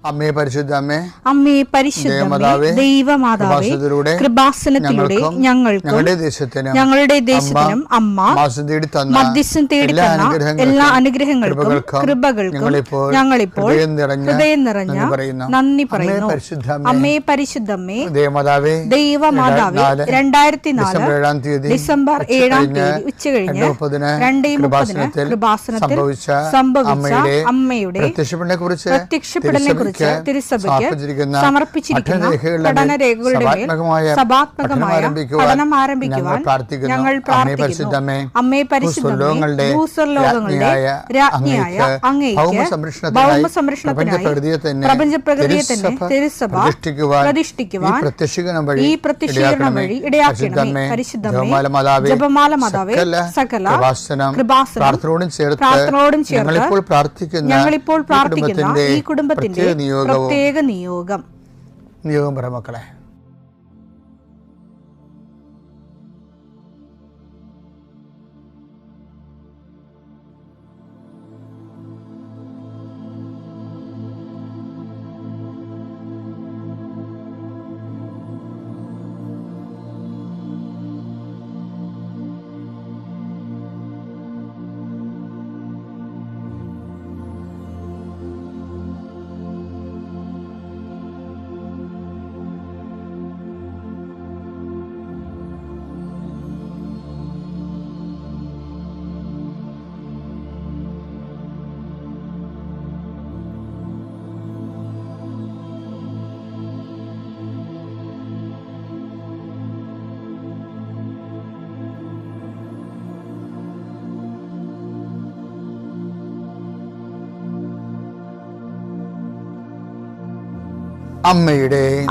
അമ്മേ പരിശുദ്ധ അമ്മേ, അമ്മേ പരിശുദ്ധമേ, ദൈവമാതാവേ, കൃപാസനത്തിലൂടെ ഞങ്ങൾക്കും ഞങ്ങളുടെ ദേശത്തിനും അമ്മ മധ്യസ്ഥം തേടി തന്ന എല്ലാ അനുഗ്രഹങ്ങൾക്കും കൃപകൾക്കും ഞങ്ങളിപ്പോൾ ഹൃദയം നിറഞ്ഞ നന്ദി പറയുന്നു. അമ്മേ പരിശുദ്ധമ്മേ, ദൈവമാതാവേ, 2004 ഡിസംബർ 7 ഉച്ചകഴിഞ്ഞ് 2:30 കൃപാസനത്തിൽ സംഭവിച്ച അമ്മയുടെ പ്രത്യക്ഷപ്പെടലിനെ കുറിച്ച് തിരുസഭയ്ക്ക് സമർപ്പിച്ചിരിക്കുന്ന പഠനരേഖകളുടെ മേൽ സഭാത്മകമായ പഠനം ആരംഭിക്കുവാൻ ഞങ്ങൾ പ്രാർത്ഥിക്കുന്നു. അമ്മേ പരിശുദ്ധമേ, ഭൂസ്വർലോകങ്ങളുടെ രാജ്ഞിയായ അങ്ങേയ്ക്ക് ഭൗമസംരക്ഷണത്തിനായി പ്രപഞ്ചപ്രകൃതിയെ തന്നെ തിരുസഭ പ്രതിഷ്ഠിക്കുവാൻ ഈ പ്രത്യക്ഷീകരണം വഴി ഇടയാക്കണമേ. പരിശുദ്ധമേ, ജപമാല മാതാവേ, സകല കൃപാസനം പ്രാർത്ഥനയോടും ചേർത്ത് ഞങ്ങളിപ്പോൾ പ്രാർത്ഥിക്കുന്ന ഈ കുടുംബത്തിന്റെ പ്രത്യേക നിയോഗം പറ മക്കളെ.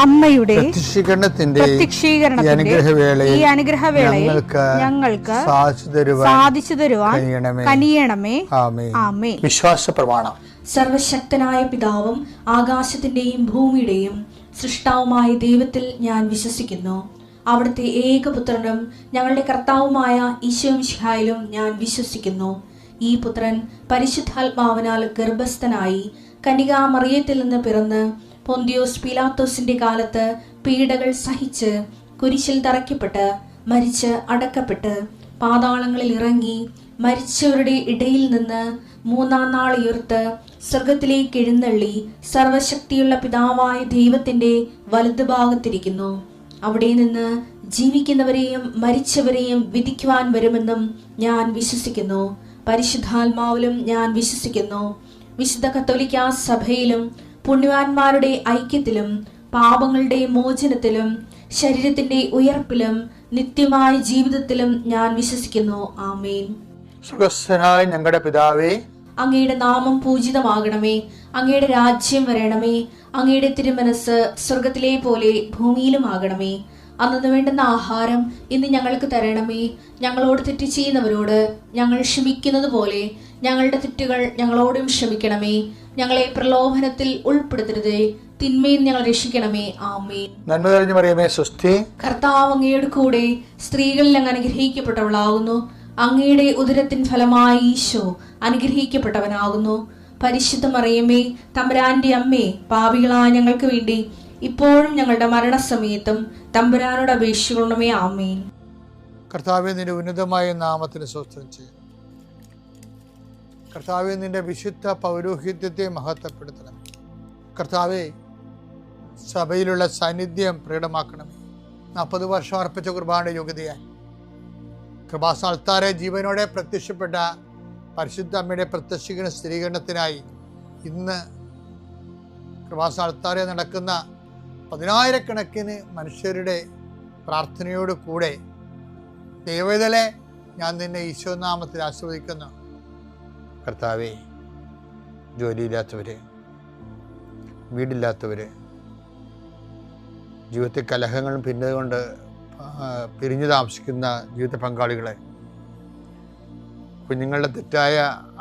അമ്മയുടെ പ്രത്യക്ഷീകരണത്തിന്റെ ഈ അനുഗ്രഹവേളയിൽ ഞങ്ങൾക്ക് സാധിച്ചു തരുവാൻ കനിയണമേ. ആമേൻ. വിശ്വാസ പ്രമാണം. സർവശക്തനായ പിതാവും ആകാശത്തിന്റെയും ഭൂമിയുടെയും സൃഷ്ടാവുമായ ദൈവത്തിൽ ഞാൻ വിശ്വസിക്കുന്നു. അവിടുത്തെ ഏകപുത്രനും ഞങ്ങളുടെ കർത്താവുമായ ഈശോമിശിഹായിലും ഞാൻ വിശ്വസിക്കുന്നു. ഈ പുത്രൻ പരിശുദ്ധാത്മാവിനാൽ ഗർഭസ്ഥനായി കന്യകാമറിയത്തിൽ നിന്ന് പിറന്ന് പൊന്തിയോസ് പീലാത്തോസിന്റെ കാലത്ത് പീഡകൾ സഹിച്ച് കുരിശിൽ തറയ്ക്കപ്പെട്ട് മരിച്ച് അടക്കപ്പെട്ട് പാതാളങ്ങളിൽ ഇറങ്ങി മരിച്ചവരുടെ ഇടയിൽ നിന്ന് 3-ാം നാൾ ഉയർത്ത് സ്വർഗത്തിലേക്ക് എഴുന്നള്ളി സർവശക്തിയുള്ള പിതാവായ ദൈവത്തിന്റെ വലതുഭാഗത്തിരിക്കുന്നു. അവിടെ നിന്ന് ജീവിക്കുന്നവരെയും മരിച്ചവരെയും വിധിക്കുവാൻ വരുമെന്നും ഞാൻ വിശ്വസിക്കുന്നു. പരിശുദ്ധാത്മാവിലും ഞാൻ വിശ്വസിക്കുന്നു. വിശുദ്ധ കത്തോലിക്കാ സഭയിലും പുണ്യവാന്മാരുടെ ഐക്യത്തിലും പാപങ്ങളുടെ മോചനത്തിലും ശരീരത്തിന്റെ ഉയർപ്പിലും നിത്യമായ ജീവിതത്തിലും ഞാൻ വിശ്വസിക്കുന്നു. ആമേൻ. സുഖസ്ഥനായ ഞങ്ങളുടെ പിതാവേ, അങ്ങയുടെ നാമം പൂജിതമാകണമേ. അങ്ങയുടെ രാജ്യം വരണമേ. അങ്ങയുടെ തിരുമനസ് സ്വർഗത്തിലെ പോലെ ഭൂമിയിലും ആകണമേ. അന്നു വേണ്ടുന്ന ആഹാരം ഇന്ന് ഞങ്ങൾക്ക് തരണമേ. ഞങ്ങളോട് തെറ്റ് ചെയ്യുന്നവരോട് ഞങ്ങൾ ക്ഷമിക്കുന്നത് പോലെ ഞങ്ങളുടെ തെറ്റുകൾ ഞങ്ങളോടും ക്ഷമിക്കണമേ. ഞങ്ങളെ പ്രലോഭനത്തിൽ ഉൾപ്പെടുത്തരുതേ, തിന്മയിൽ ഞങ്ങൾ രക്ഷിക്കണമേ. ആമേൻ. നന്മ നിറഞ്ഞ മറിയമേ, സ്വസ്തി. കർത്താവ് അങ്ങയുടെ കൂടെ സ്ത്രീകളിൽ അങ്ങ് അനുഗ്രഹിക്കപ്പെട്ടവളാകുന്നു. അങ്ങയുടെ ഉദരത്തിൻ ഫലമായി ഈശോ അനുഗ്രഹിക്കപ്പെട്ടവനാകുന്നു. പരിശുദ്ധ മറിയമേ, തമ്പുരാന്റെ അമ്മേ, പാപികളായ ഞങ്ങൾക്ക് വേണ്ടി ഇപ്പോഴും ഞങ്ങളുടെ മരണസമയത്തും തമ്പുരാനോട് അപേക്ഷിക്കണമേ. ആമേൻ. കർത്താവേ, നിന്റെ ഉന്നതമായ നാമത്തിന് സ്തോത്രം ചെയ്യുന്നു. കർത്താവേ, നിന്റെ വിശുദ്ധ പൗരോഹിത്യത്തെ മഹത്വപ്പെടുത്തണം. കർത്താവേ, സഭയിലുള്ള സാന്നിധ്യം പ്രകടമാക്കണമേ. 40 വർഷം അർപ്പിച്ച കുർബാനയുടെ യോഗ്യതയായി കൃപാസ്ഥാനത്താരെ ജീവനോടെ പ്രത്യക്ഷപ്പെട്ട പരിശുദ്ധ അമ്മയുടെ പ്രത്യക്ഷീകരണ സ്ഥിരീകരണത്തിനായി ഇന്ന് കൃപാസ്ഥാനത്താരെ നടക്കുന്ന 10,000-കണക്കിന് മനുഷ്യരുടെ പ്രാർത്ഥനയോട് കൂടെ ദൈവവേദലെ ഞാൻ നിന്നെ ഈശോനാമത്തിൽ ആസ്വദിക്കുന്നു. കർത്താവേ, ജോലിയില്ലാത്തവര്, വീടില്ലാത്തവര്, ജീവിതത്തിൽ കലഹങ്ങളും ഭിന്നതകൊണ്ട് പിരിഞ്ഞു താമസിക്കുന്ന ജീവിത പങ്കാളികളെ, കുഞ്ഞുങ്ങളുടെ തെറ്റായ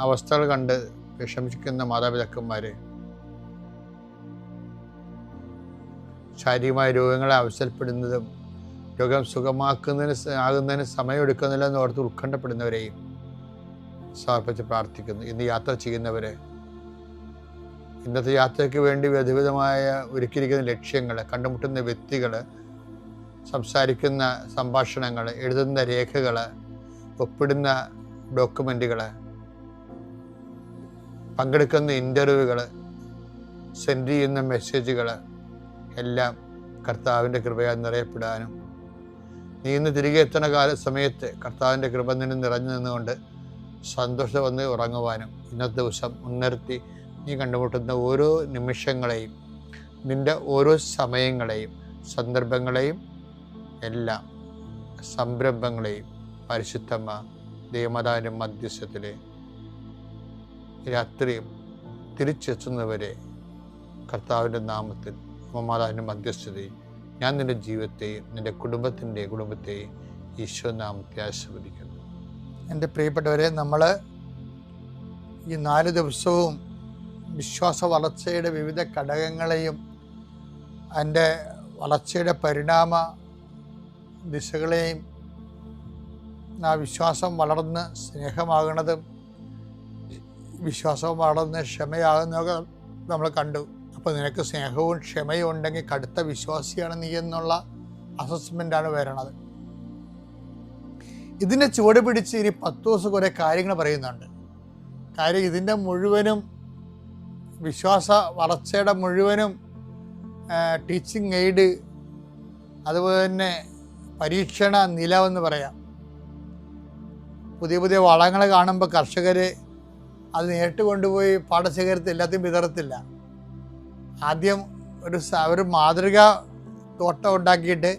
അവസ്ഥകൾ കണ്ട് വിഷമിക്കുന്ന മാതാപിതാക്കന്മാരെ, ശാരീരികമായ രോഗങ്ങളെ അവസരപ്പെടുന്നതും രോഗം ആകുന്നതിന് സമയമെടുക്കുന്നില്ലെന്ന് ഓർത്ത് ഉത്കണ്ഠപ്പെടുന്നവരെയും സമർപ്പിച്ച് പ്രാർത്ഥിക്കുന്നു. ഇന്ന് യാത്ര ചെയ്യുന്നവരെ, ഇന്നത്തെ യാത്രയ്ക്ക് വേണ്ടി വിവിധമായ ഒരുക്കിയിരിക്കുന്ന ലക്ഷ്യങ്ങൾ, കണ്ടുമുട്ടുന്ന വ്യക്തികൾ, സംസാരിക്കുന്ന സംഭാഷണങ്ങൾ, എഴുതുന്ന രേഖകൾ, ഒപ്പിടുന്ന ഡോക്യുമെൻറ്റുകൾ, പങ്കെടുക്കുന്ന ഇൻ്റർവ്യൂകൾ, സെൻഡ് ചെയ്യുന്ന മെസ്സേജുകൾ എല്ലാം കർത്താവിൻ്റെ കൃപയാൽ നിറയപ്പെടാനും നീ ഇന്ന് തിരികെ എത്തുന്ന സമയത്ത് കർത്താവിൻ്റെ കൃപ നിന്നെ നിറഞ്ഞു നിന്നുകൊണ്ട് സന്തോഷം വന്ന് ഉറങ്ങുവാനും ഇന്നത്തെ ദിവസം മുൻനിർത്തി നീ കണ്ടുമുട്ടുന്ന ഓരോ നിമിഷങ്ങളെയും, നിൻ്റെ ഓരോ സമയങ്ങളെയും, സന്ദർഭങ്ങളെയും എല്ലാം സംരംഭങ്ങളെയും പരിശുദ്ധമ്മ ദൈവമാതാവിൻ്റെ മധ്യസ്ഥത്തിൽ രാത്രിയും തിരിച്ചെത്തുന്നവരെ കർത്താവിൻ്റെ നാമത്തിൽ മാതാവിൻ്റെ മധ്യസ്ഥതയും ഞാൻ നിൻ്റെ ജീവിതത്തെയും നിൻ്റെ കുടുംബത്തെയും ഈശോ നാമത്തെ ആശീർവദിക്കുന്നു. എൻ്റെ പ്രിയപ്പെട്ടവരെ, നമ്മൾ ഈ 4 ദിവസവും വിശ്വാസ വളർച്ചയുടെ വിവിധ ഘടകങ്ങളെയും അതിൻ്റെ വളർച്ചയുടെ പരിണാമ ദിശകളെയും, ആ വിശ്വാസം വളർന്ന് സ്നേഹമാകുന്നതും വിശ്വാസം വളർന്ന് ക്ഷമയാകുന്നതൊക്കെ നമ്മൾ കണ്ടു. അപ്പോൾ നിനക്ക് സ്നേഹവും ക്ഷമയും ഉണ്ടെങ്കിൽ കടുത്ത വിശ്വാസിയാണ് നീ എന്നുള്ള അസസ്മെൻ്റാണ് വരണത്. ഇതിനെ ചുവട് പിടിച്ച് ഇനി 10 ദിവസം കുറേ കാര്യങ്ങൾ പറയുന്നുണ്ട്. കാര്യം ഇതിൻ്റെ മുഴുവനും വിശ്വാസ വളർച്ചയുടെ മുഴുവനും ടീച്ചിങ് എയ്ഡ്, അതുപോലെ തന്നെ പരീക്ഷണ നിലവെന്ന് പറയാം. പുതിയ പുതിയ വളങ്ങൾ കാണുമ്പോൾ കർഷകർ അത് നേരിട്ട് കൊണ്ടുപോയി പാടശേഖരത്തിൽ എല്ലാத்தைയും വിതറത്തില്ല. ആദ്യം ഒരു മാതൃക തോട്ടം ഉണ്ടാക്കിയിട്ട്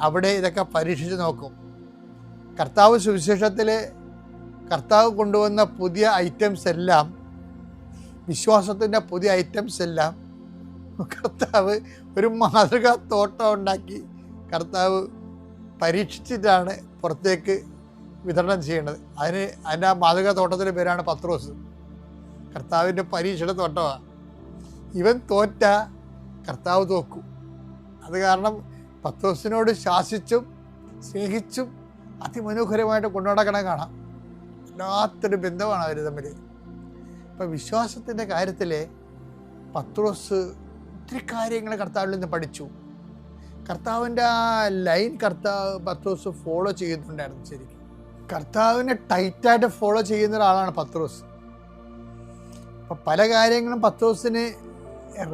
അവിടെ ഇതൊക്കെ പരീക്ഷിച്ച് നോക്കും. കർത്താവ് സുവിശേഷത്തിൽ കർത്താവ് കൊണ്ടുവന്ന പുതിയ ഐറ്റംസ് എല്ലാം, വിശ്വാസത്തിൻ്റെ പുതിയ ഐറ്റംസ് എല്ലാം കർത്താവ് ഒരു മാതൃക തോട്ടം ഉണ്ടാക്കി കർത്താവ് പരീക്ഷിച്ചിട്ടാണ് പുറത്തേക്ക് വിതരണം ചെയ്യേണ്ടത്. അതിൻ്റെ ആ മാതൃക തോട്ടത്തിൻ്റെ പേരാണ് പത്രോസ്. കർത്താവിൻ്റെ പരീക്ഷയുടെ തോട്ടമാണ്. ഇവൻ തോറ്റ കർത്താവ് തോക്കും. അത് കാരണം പത്രോസിനോട് ശാസിച്ചും സ്നേഹിച്ചും അതിമനോഹരമായിട്ട് കൊണ്ടുനടക്കണം കാണാം. വല്ലാത്തൊരു ബന്ധമാണ് അവർ തമ്മിൽ. ഇപ്പം വിശ്വാസത്തിൻ്റെ കാര്യത്തിൽ പത്രോസ് ഒത്തിരി കാര്യങ്ങൾ കർത്താവിൽ നിന്ന് പഠിച്ചു. കർത്താവിൻ്റെ ആ ലൈൻ പത്രോസ് ഫോളോ ചെയ്യുന്നുണ്ടായിരുന്നു. ശരിക്കും കർത്താവിനെ ടൈറ്റായിട്ട് ഫോളോ ചെയ്യുന്ന ഒരാളാണ് പത്രോസ്. അപ്പം പല കാര്യങ്ങളും പത്രോസിന്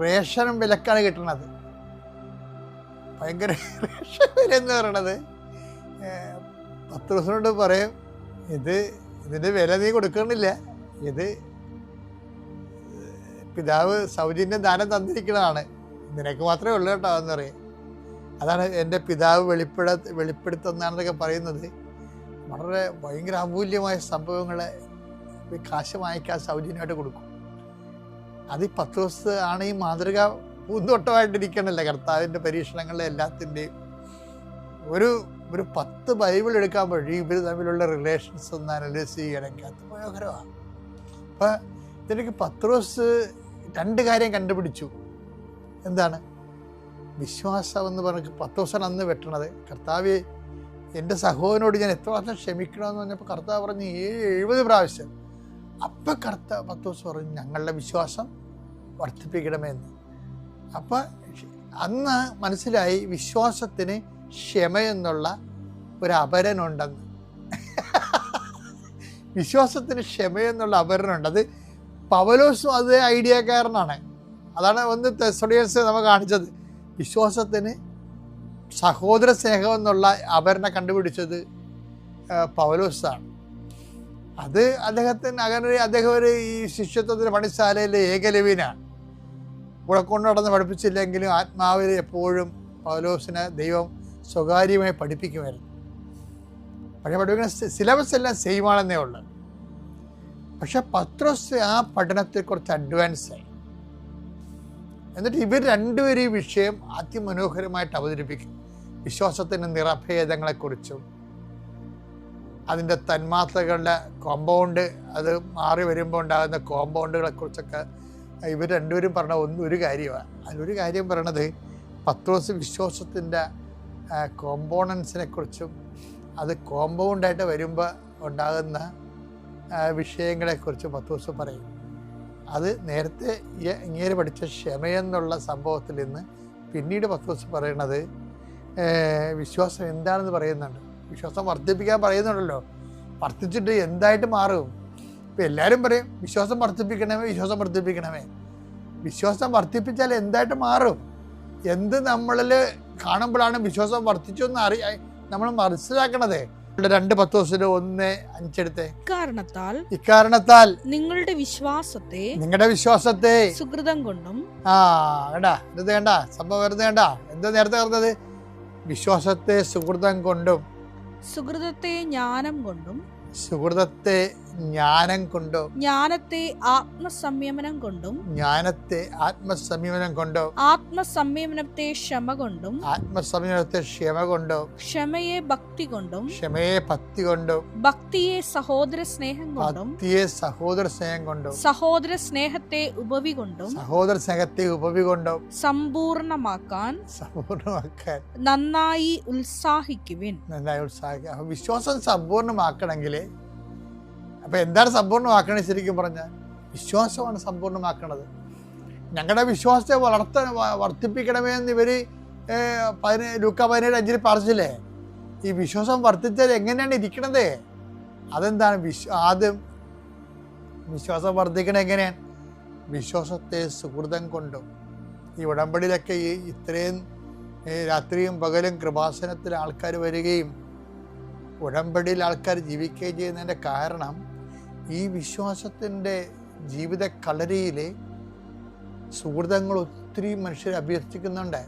റേഷൻ വിലക്കാണ് കിട്ടുന്നത്. ഭയങ്കര റേഷൻ വില എന്ന് പറയണത്. പത്രോസിനോട് പറയും, ഇതിൻ്റെ വില നീ കൊടുക്കണില്ല, ഇത് പിതാവ് സൗജന്യം ദാനം തന്നിരിക്കുന്നതാണ്, നിനക്ക് മാത്രമേ ഉള്ളൂ കേട്ടോ എന്ന് പറയും. അതാണ് എൻ്റെ പിതാവ് വെളിപ്പെടുത്തുന്നതാണെന്നൊക്കെ പറയുന്നത്. വളരെ ഭയങ്കര അമൂല്യമായ സംഭവങ്ങളെ കാശ് വാങ്ങിക്കാൻ സൗജന്യമായിട്ട് കൊടുക്കും. അത് ഈ പത്രോസ് ആണ് ഈ മാതൃക പൂന്തോട്ടമായിട്ടിരിക്കണല്ലേ കർത്താവിൻ്റെ പരീക്ഷണങ്ങളിലെ എല്ലാത്തിൻ്റെയും. ഒരു 10 ബൈബിൾ എടുക്കാൻ വഴി ഇവർ തമ്മിലുള്ള റിലേഷൻസ് ഒന്ന് അനലൈസ് ചെയ്യണമെങ്കിൽ അത് മനോഹരമാണ്. അപ്പം ഇതിലേക്ക് പത്രോസ് 2 കാര്യം കണ്ടുപിടിച്ചു. എന്താണ് വിശ്വാസം എന്ന് പറഞ്ഞ് പത്രോസാണ് അന്ന് വെട്ടണത്. കർത്താവ് എൻ്റെ സഹോദരനോട് ഞാൻ എത്ര പ്രാവശ്യം ക്ഷമിക്കണമെന്ന് പറഞ്ഞപ്പോൾ കർത്താവ് പറഞ്ഞ് 70 പ്രാവശ്യം. അപ്പം പത്രോസ് പറഞ്ഞു ഞങ്ങളുടെ വിശ്വാസം വർദ്ധിപ്പിക്കണമെന്ന്. അപ്പം അന്ന് മനസ്സിലായി വിശ്വാസത്തിന് ക്ഷമയെന്നുള്ള ഒരു അപരനുണ്ടെന്ന്. വിശ്വാസത്തിന് ക്ഷമയെന്നുള്ള അപരനുണ്ട്. അത് പൗലോസും അത് ഐഡിയക്കാരനാണ്. അതാണ് 1 തെസ്സലോനിയൻസ് നമ്മൾ കാണിച്ചത്. വിശ്വാസത്തിന് സഹോദര സ്നേഹം എന്നുള്ള അപരനെ കണ്ടുപിടിച്ചത് പൗലോസാണ്. അത് അദ്ദേഹം ഒരു ഈ ശിഷ്യത്വത്തിൻ്റെ പണിശാലയിലെ ഏകലവ്യനാണ്. കൂടെ കൊണ്ട് നടന്ന് പഠിപ്പിച്ചില്ലെങ്കിലും ആത്മാവിൽ എപ്പോഴും പൗലോസിനെ ദൈവം സ്വകാര്യമായി പഠിപ്പിക്കുമായിരുന്നു. പക്ഷേ പഠിപ്പിക്കുന്ന സിലബസ് എല്ലാം സെയിമാണെന്നേ ഉള്ളൂ. പക്ഷെ പത്രോസ് ആ പഠനത്തിൽ കുറച്ച് അഡ്വാൻസായി. എന്നിട്ട് ഇവർ രണ്ടുപേരും ഈ വിഷയം അതിമനോഹരമായിട്ട് അവതരിപ്പിക്കും. വിശ്വാസത്തിൻ്റെ നിറഭേദങ്ങളെക്കുറിച്ചും അതിൻ്റെ തന്മാത്രകളുടെ കോമ്പൗണ്ട്, അത് മാറി വരുമ്പോൾ ഉണ്ടാകുന്ന കോമ്പൗണ്ടുകളെക്കുറിച്ചൊക്കെ ഇവർ രണ്ടുപേരും പറഞ്ഞ ഒരു കാര്യമാണ്. അതിലൊരു കാര്യം പറയണത് പത്രോസ് വിശ്വാസത്തിൻ്റെ കോമ്പോണൻസിനെ കുറിച്ചും അത് കോമ്പൗണ്ടായിട്ട് വരുമ്പോൾ ഉണ്ടാകുന്ന വിഷയങ്ങളെക്കുറിച്ച് പത്രോസ് പറയും. അത് നേരത്തെ ഇങ്ങേര് പഠിച്ച ക്ഷമയെന്നുള്ള സംഭവത്തിൽ നിന്ന് പിന്നീട് പത്രോസ് പറയണത് വിശ്വാസം എന്താണെന്ന് പറയുന്നുണ്ട്. വിശ്വാസം വർദ്ധിപ്പിക്കാൻ പറയുന്നുണ്ടല്ലോ. വർദ്ധിച്ചിട്ട് എന്തായിട്ട് മാറും? ഇപ്പം എല്ലാവരും പറയും വിശ്വാസം വർദ്ധിപ്പിക്കണമേ, വിശ്വാസം വർദ്ധിപ്പിക്കണമേ. വിശ്വാസം വർദ്ധിപ്പിച്ചാൽ എന്തായിട്ട് മാറും? എന്ത് നമ്മളിൽ കാണുമ്പോഴാണ് വിശ്വാസം വർദ്ധിച്ചു എന്ന് നമ്മൾ മനസ്സിലാക്കണത്. 2 പത്രോസിന് 1:5 ഇക്കാരണത്താൽ നിങ്ങളുടെ വിശ്വാസത്തെ സുകൃതം കൊണ്ടും വേണ്ട സംഭവം വെറുതെ വേണ്ട. എന്താ നേരത്തെ പറഞ്ഞത്? വിശ്വാസത്തെ സുകൃതം കൊണ്ടും സുകൃതത്തെ ജ്ഞാനം കൊണ്ടും ജ്ഞാനത്തെ ആത്മസംയമനം കൊണ്ടും ആത്മസംയമനത്തെ ക്ഷമ കൊണ്ടും ക്ഷമയെ ഭക്തി കൊണ്ടും ഭക്തിയെ സഹോദര സ്നേഹം കൊണ്ടും സഹോദര സ്നേഹത്തെ ഉപവി കൊണ്ടും സമ്പൂർണമാക്കാൻ നന്നായി ഉത്സാഹിക്കുവിൻ. വിശ്വാസം സമ്പൂർണ്ണമാക്കണമെങ്കിൽ അപ്പം എന്താണ് സമ്പൂർണ്ണമാക്കണത്? ശരിക്കും പറഞ്ഞാൽ വിശ്വാസമാണ് സമ്പൂർണ്ണമാക്കണത്. ഞങ്ങളുടെ വിശ്വാസത്തെ വർദ്ധിപ്പിക്കണമേ എന്ന് ഇവർ ലൂക്ക 17:5 പറഞ്ഞില്ലേ? ഈ വിശ്വാസം വർദ്ധിച്ചാൽ എങ്ങനെയാണ് ഇരിക്കണത്? അതെന്താണ്? ആദ്യം വിശ്വാസം വർദ്ധിക്കണത് എങ്ങനെയാണ്? വിശ്വാസത്തെ സുഹൃതം കൊണ്ടും. ഈ ഉടമ്പടിയിലൊക്കെ ഇത്രയും രാത്രിയും പകലും കൃപാസനത്തിൽ ആൾക്കാർ വരികയും ഉടമ്പടിയിൽ ആൾക്കാർ ജീവിക്കുകയും ചെയ്യുന്നതിൻ്റെ കാരണം ഈ വിശ്വാസത്തിൻ്റെ ജീവിത കളരിയിൽ സുഹൃതങ്ങൾ ഒത്തിരി മനുഷ്യർ അഭ്യർത്ഥിക്കുന്നുണ്ട്.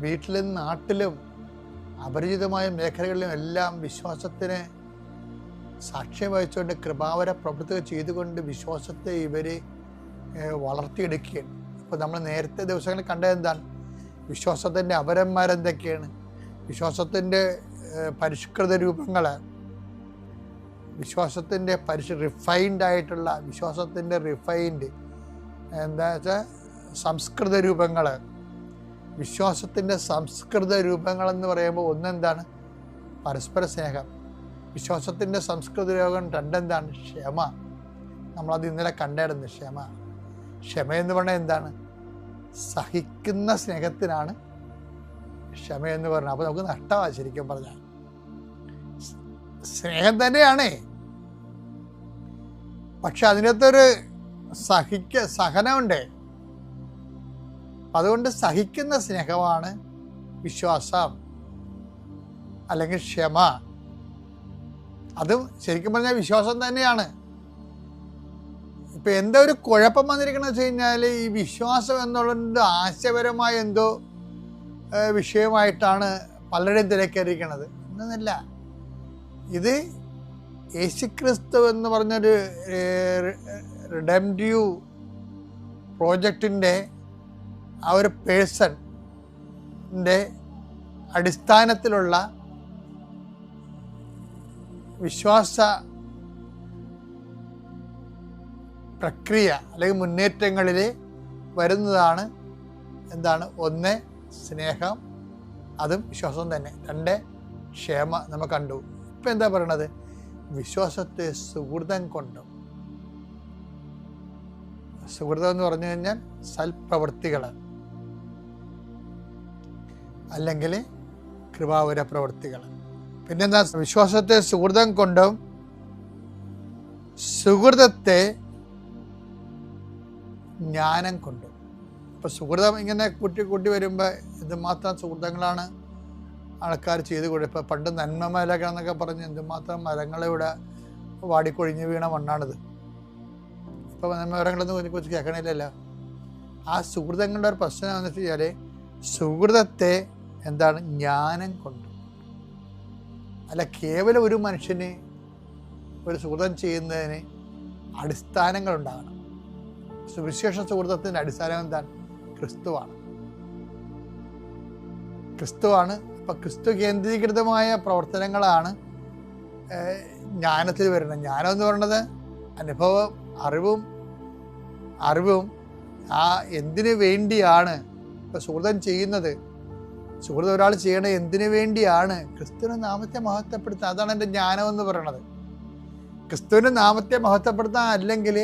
വീട്ടിലും നാട്ടിലും അപരിചിതമായ മേഖലകളിലും എല്ലാം വിശ്വാസത്തിന് സാക്ഷ്യം വഹിച്ചുകൊണ്ട് കൃപാവര പ്രവൃത്തികൾ ചെയ്തുകൊണ്ട് വിശ്വാസത്തെ ഇവർ വളർത്തിയെടുക്കുകയാണ്. അപ്പോൾ നമ്മൾ നേരത്തെ ദിവസങ്ങളിൽ കണ്ടത് എന്താണ്? വിശ്വാസത്തിൻ്റെ അപരന്മാരെന്തൊക്കെയാണ്? വിശ്വാസത്തിൻ്റെ പരിഷ്കൃത രൂപങ്ങൾ, വിശ്വാസത്തിൻ്റെ റിഫൈൻഡ് ആയിട്ടുള്ള വിശ്വാസത്തിൻ്റെ എന്താ വെച്ചാൽ സംസ്കൃത രൂപങ്ങൾ. വിശ്വാസത്തിൻ്റെ സംസ്കൃത രൂപങ്ങളെന്ന് പറയുമ്പോൾ ഒന്നെന്താണ്? പരസ്പര സ്നേഹം. വിശ്വാസത്തിൻ്റെ സംസ്കൃത രൂപം രണ്ടെന്താണ്? ക്ഷമ. നമ്മളത് ഇന്നലെ കണ്ടായിരുന്നു. ക്ഷമയെന്ന് പറഞ്ഞാൽ എന്താണ്? സഹിക്കുന്ന സ്നേഹത്തിനാണ് ക്ഷമയെന്ന് പറഞ്ഞാൽ. അപ്പോൾ നമുക്ക് നഷ്ടമാണ് ശരിക്കും പറഞ്ഞാൽ. സ്നേഹം തന്നെയാണ്, പക്ഷെ അതിനകത്തൊരു സഹനമുണ്ട്. അതുകൊണ്ട് സഹിക്കുന്ന സ്നേഹമാണ് വിശ്വാസം അല്ലെങ്കിൽ ക്ഷമ. അതും ശരിക്കും പറഞ്ഞാൽ വിശ്വാസം തന്നെയാണ്. ഇപ്പം എന്താ ഒരു കുഴപ്പം വന്നിരിക്കണമെന്ന് വെച്ച് കഴിഞ്ഞാൽ ഈ വിശ്വാസം എന്നുള്ളത് ആശയപരമായ എന്തോ വിഷയമായിട്ടാണ് പലരുടെയും തിരക്കേറിയിരിക്കുന്നത്. എന്നല്ല, ഇത് യേശുക്രിസ്തു എന്ന് പറഞ്ഞൊരു റിഡംറ്റീവ് പ്രോജക്റ്റിൻ്റെ ആ ഒരു പേഴ്സണിൻ്റെ അടിസ്ഥാനത്തിലുള്ള വിശ്വാസ പ്രക്രിയ അല്ലെങ്കിൽ മുന്നേറ്റങ്ങളിൽ വരുന്നതാണ് എന്താണ്? 1 സ്നേഹം, അതും വിശ്വാസം തന്നെ. 2 ക്ഷമ നമ്മൾ കണ്ടു. ഇപ്പം എന്താ പറയണത്? വിശ്വാസത്തെ സുഹൃതം കൊണ്ടും. സുഹൃതം എന്ന് പറഞ്ഞു കഴിഞ്ഞാൽ സൽപ്രവൃത്തികൾ അല്ലെങ്കിൽ കൃപാവര പ്രവൃത്തികൾ. പിന്നെന്താ? വിശ്വാസത്തെ സുഹൃതം കൊണ്ടും സുഹൃതത്തെ ജ്ഞാനം കൊണ്ടും. ഇപ്പം സുഹൃതം ഇങ്ങനെ കൂട്ടി വരുമ്പോൾ എന്തുമാത്രം സുഹൃതങ്ങളാണ് ആൾക്കാർ ചെയ്ത് കൊടുക്കുക. ഇപ്പം പണ്ട് നന്മമലകൾ എന്നൊക്കെ പറഞ്ഞ് എന്തുമാത്രം മരങ്ങളിവിടെ വാടിക്കൊഴിഞ്ഞ് വീണ മണ്ണാണിത്. ഇപ്പം നന്മമരങ്ങളൊന്നും കുറിച്ച് കേൾക്കണില്ലല്ലോ. ആ സുഹൃതങ്ങളുടെ ഒരു പ്രശ്നം എന്ന് വെച്ച് കഴിഞ്ഞാൽ സുഹൃതത്തെ എന്താണ്? ജ്ഞാനം കൊണ്ടും. അല്ല, കേവലം ഒരു മനുഷ്യന് ഒരു സുഹൃതം ചെയ്യുന്നതിന് അടിസ്ഥാനങ്ങളുണ്ടാകണം. സുവിശേഷ സുഹൃതത്തിൻ്റെ അടിസ്ഥാനം എന്താണ്? ക്രിസ്തുവാണ്. അപ്പം ക്രിസ്തു കേന്ദ്രീകൃതമായ പ്രവർത്തനങ്ങളാണ് ജ്ഞാനത്തിൽ വരുന്നത്. ജ്ഞാനം എന്ന് പറയുന്നത് അനുഭവം, അറിവും ആ എന്തിനു വേണ്ടിയാണ് ഇപ്പം സുഹൃതം ചെയ്യുന്നത്, സുഹൃതം ഒരാൾ ചെയ്യണത് എന്തിനു വേണ്ടിയാണ്? ക്രിസ്തുവിൻ്റെ നാമത്തെ മഹത്വപ്പെടുത്താൻ. അതാണ് എൻ്റെ ജ്ഞാനം എന്ന് പറയുന്നത്. ക്രിസ്തുവിൻ്റെ നാമത്തെ മഹത്വപ്പെടുത്താൻ അല്ലെങ്കിൽ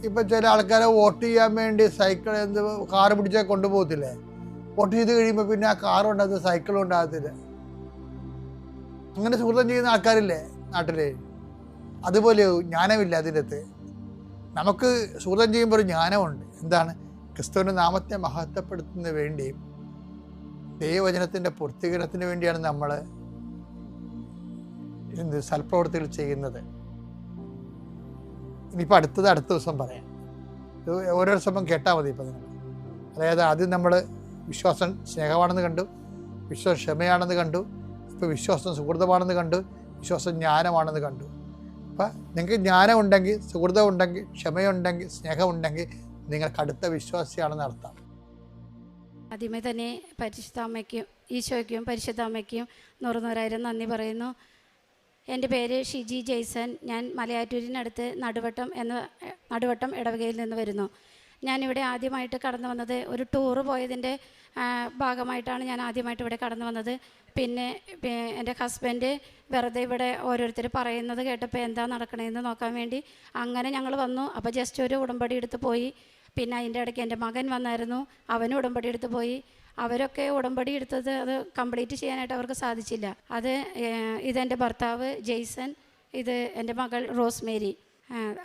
ഇപ്പം ചില ആൾക്കാരെ വോട്ട് ചെയ്യാൻ വേണ്ടി സൈക്കിൾ കാറ് പിടിച്ചാൽ കൊണ്ടുപോകത്തില്ലേ? വോട്ട് ചെയ്ത് കഴിയുമ്പോൾ പിന്നെ ആ കാറും ഉണ്ടാകത്തില്ല, സൈക്കിളും ഉണ്ടാകത്തില്ല. അങ്ങനെ സുഹൃത്തം ചെയ്യുന്ന ആൾക്കാരില്ലേ നാട്ടിൽ? അതുപോലെ ജ്ഞാനമില്ല അതിനകത്ത്. നമുക്ക് സുഹൃത്തം ചെയ്യുമ്പോൾ ഒരു ജ്ഞാനമുണ്ട്. എന്താണ്? ക്രിസ്തുവിൻ്റെ നാമത്തെ മഹത്വപ്പെടുത്തുന്നതിന് വേണ്ടിയും ദൈവവചനത്തിൻ്റെ പൂർത്തീകരണത്തിന് വേണ്ടിയാണ് നമ്മൾ സൽപ്രവൃത്തികൾ ചെയ്യുന്നത്. ഇനിയിപ്പോൾ അടുത്ത ദിവസം പറയാം. ഇത് ഓരോ ദിവസം കേട്ടാൽ മതി. ഇപ്പം നിങ്ങൾ അതായത് ആദ്യം നമ്മൾ വിശ്വാസം സ്നേഹമാണെന്ന് കണ്ടു, വിശ്വാസം ക്ഷമയാണെന്ന് കണ്ടു, ഇപ്പോൾ വിശ്വാസം സുഹൃതമാണെന്ന് കണ്ടു, വിശ്വാസം ജ്ഞാനമാണെന്ന് കണ്ടു. അപ്പം നിങ്ങൾക്ക് ജ്ഞാനം ഉണ്ടെങ്കിൽ, സുഹൃതം ഉണ്ടെങ്കിൽ, ക്ഷമയുണ്ടെങ്കിൽ, സ്നേഹമുണ്ടെങ്കിൽ നിങ്ങൾക്ക് അടുത്ത വിശ്വാസിയാണെന്ന് അർത്ഥം. ആദ്യമേ തന്നെ പരിശുദ്ധ അമ്മയ്ക്കും ഈശോയ്ക്കും പരിശുദ്ധ അമ്മയ്ക്കും 100,000 നന്ദി പറയുന്നു. എൻ്റെ പേര് ഷിജി ജെയ്സൺ. ഞാൻ മലയാറ്റൂരിനടുത്ത് നടുവട്ടം ഇടവകയിൽ നിന്ന് വരുന്നു. ഞാനിവിടെ ആദ്യമായിട്ട് കടന്നു വന്നത് ഒരു ടൂറ് പോയതിൻ്റെ ഭാഗമായിട്ടാണ് ഞാൻ ആദ്യമായിട്ട് ഇവിടെ കടന്നു വന്നത്. പിന്നെ എൻ്റെ ഹസ്ബൻഡ് വെറുതെ ഇവിടെ ഓരോരുത്തർ പറയുന്നത് കേട്ടപ്പോൾ എന്താ നടക്കണതെന്ന് നോക്കാൻ വേണ്ടി അങ്ങനെ ഞങ്ങൾ വന്നു. അപ്പോൾ ജസ്റ്റ് ഒരു ഉടമ്പടി എടുത്ത് പോയി. പിന്നെ അതിൻ്റെ ഇടയ്ക്ക് എൻ്റെ മകൻ വന്നായിരുന്നു, അവനും ഉടമ്പടി എടുത്ത് പോയി. അവരൊക്കെ ഉടമ്പടി എടുത്തത് അത് കംപ്ലീറ്റ് ചെയ്യാനായിട്ട് അവർക്ക് സാധിച്ചില്ല. ഇതെൻ്റെ ഭർത്താവ് ജെയ്സൺ, ഇത് എൻ്റെ മകൾ റോസ്മേരി.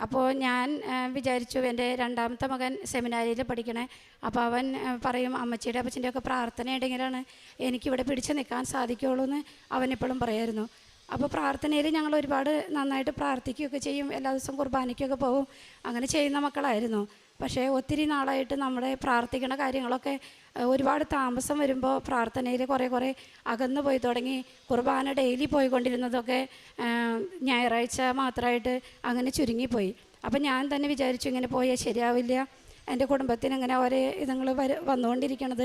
അപ്പോൾ ഞാൻ വിചാരിച്ചു എൻ്റെ രണ്ടാമത്തെ മകൻ സെമിനാരിയിൽ പഠിക്കണേ. അപ്പോൾ അവൻ പറയും അമ്മച്ചിയുടെ അപ്പച്ചൻ്റെ ഒക്കെ പ്രാർത്ഥന ഉണ്ടെങ്കിലാണ് എനിക്കിവിടെ പിടിച്ചു നിൽക്കാൻ സാധിക്കുകയുള്ളൂ എന്ന് അവനെപ്പോഴും പറയായിരുന്നു. അപ്പോൾ പ്രാർത്ഥനയിൽ ഞങ്ങൾ ഒരുപാട് നന്നായിട്ട് പ്രാർത്ഥിക്കുകയൊക്കെ ചെയ്യും. എല്ലാ ദിവസവും കുർബാനയ്ക്കൊക്കെ പോകും. അങ്ങനെ ചെയ്യുന്ന മക്കളായിരുന്നു. പക്ഷേ ഒത്തിരി നാളായിട്ട് നമ്മുടെ പ്രാർത്ഥിക്കണ കാര്യങ്ങളൊക്കെ ഒരുപാട് താമസം വരുമ്പോൾ പ്രാർത്ഥനയിൽ കുറേ അകന്നു പോയി തുടങ്ങി. കുർബാന ഡെയിലി പോയിക്കൊണ്ടിരുന്നതൊക്കെ ഞായറാഴ്ച മാത്രമായിട്ട് അങ്ങനെ ചുരുങ്ങിപ്പോയി. അപ്പം ഞാൻ തന്നെ വിചാരിച്ചു ഇങ്ങനെ പോയാൽ ശരിയാവില്ല. എൻ്റെ കുടുംബത്തിന് അങ്ങനെ ഓരോ ഇതുങ്ങൾ വന്നുകൊണ്ടിരിക്കണത്.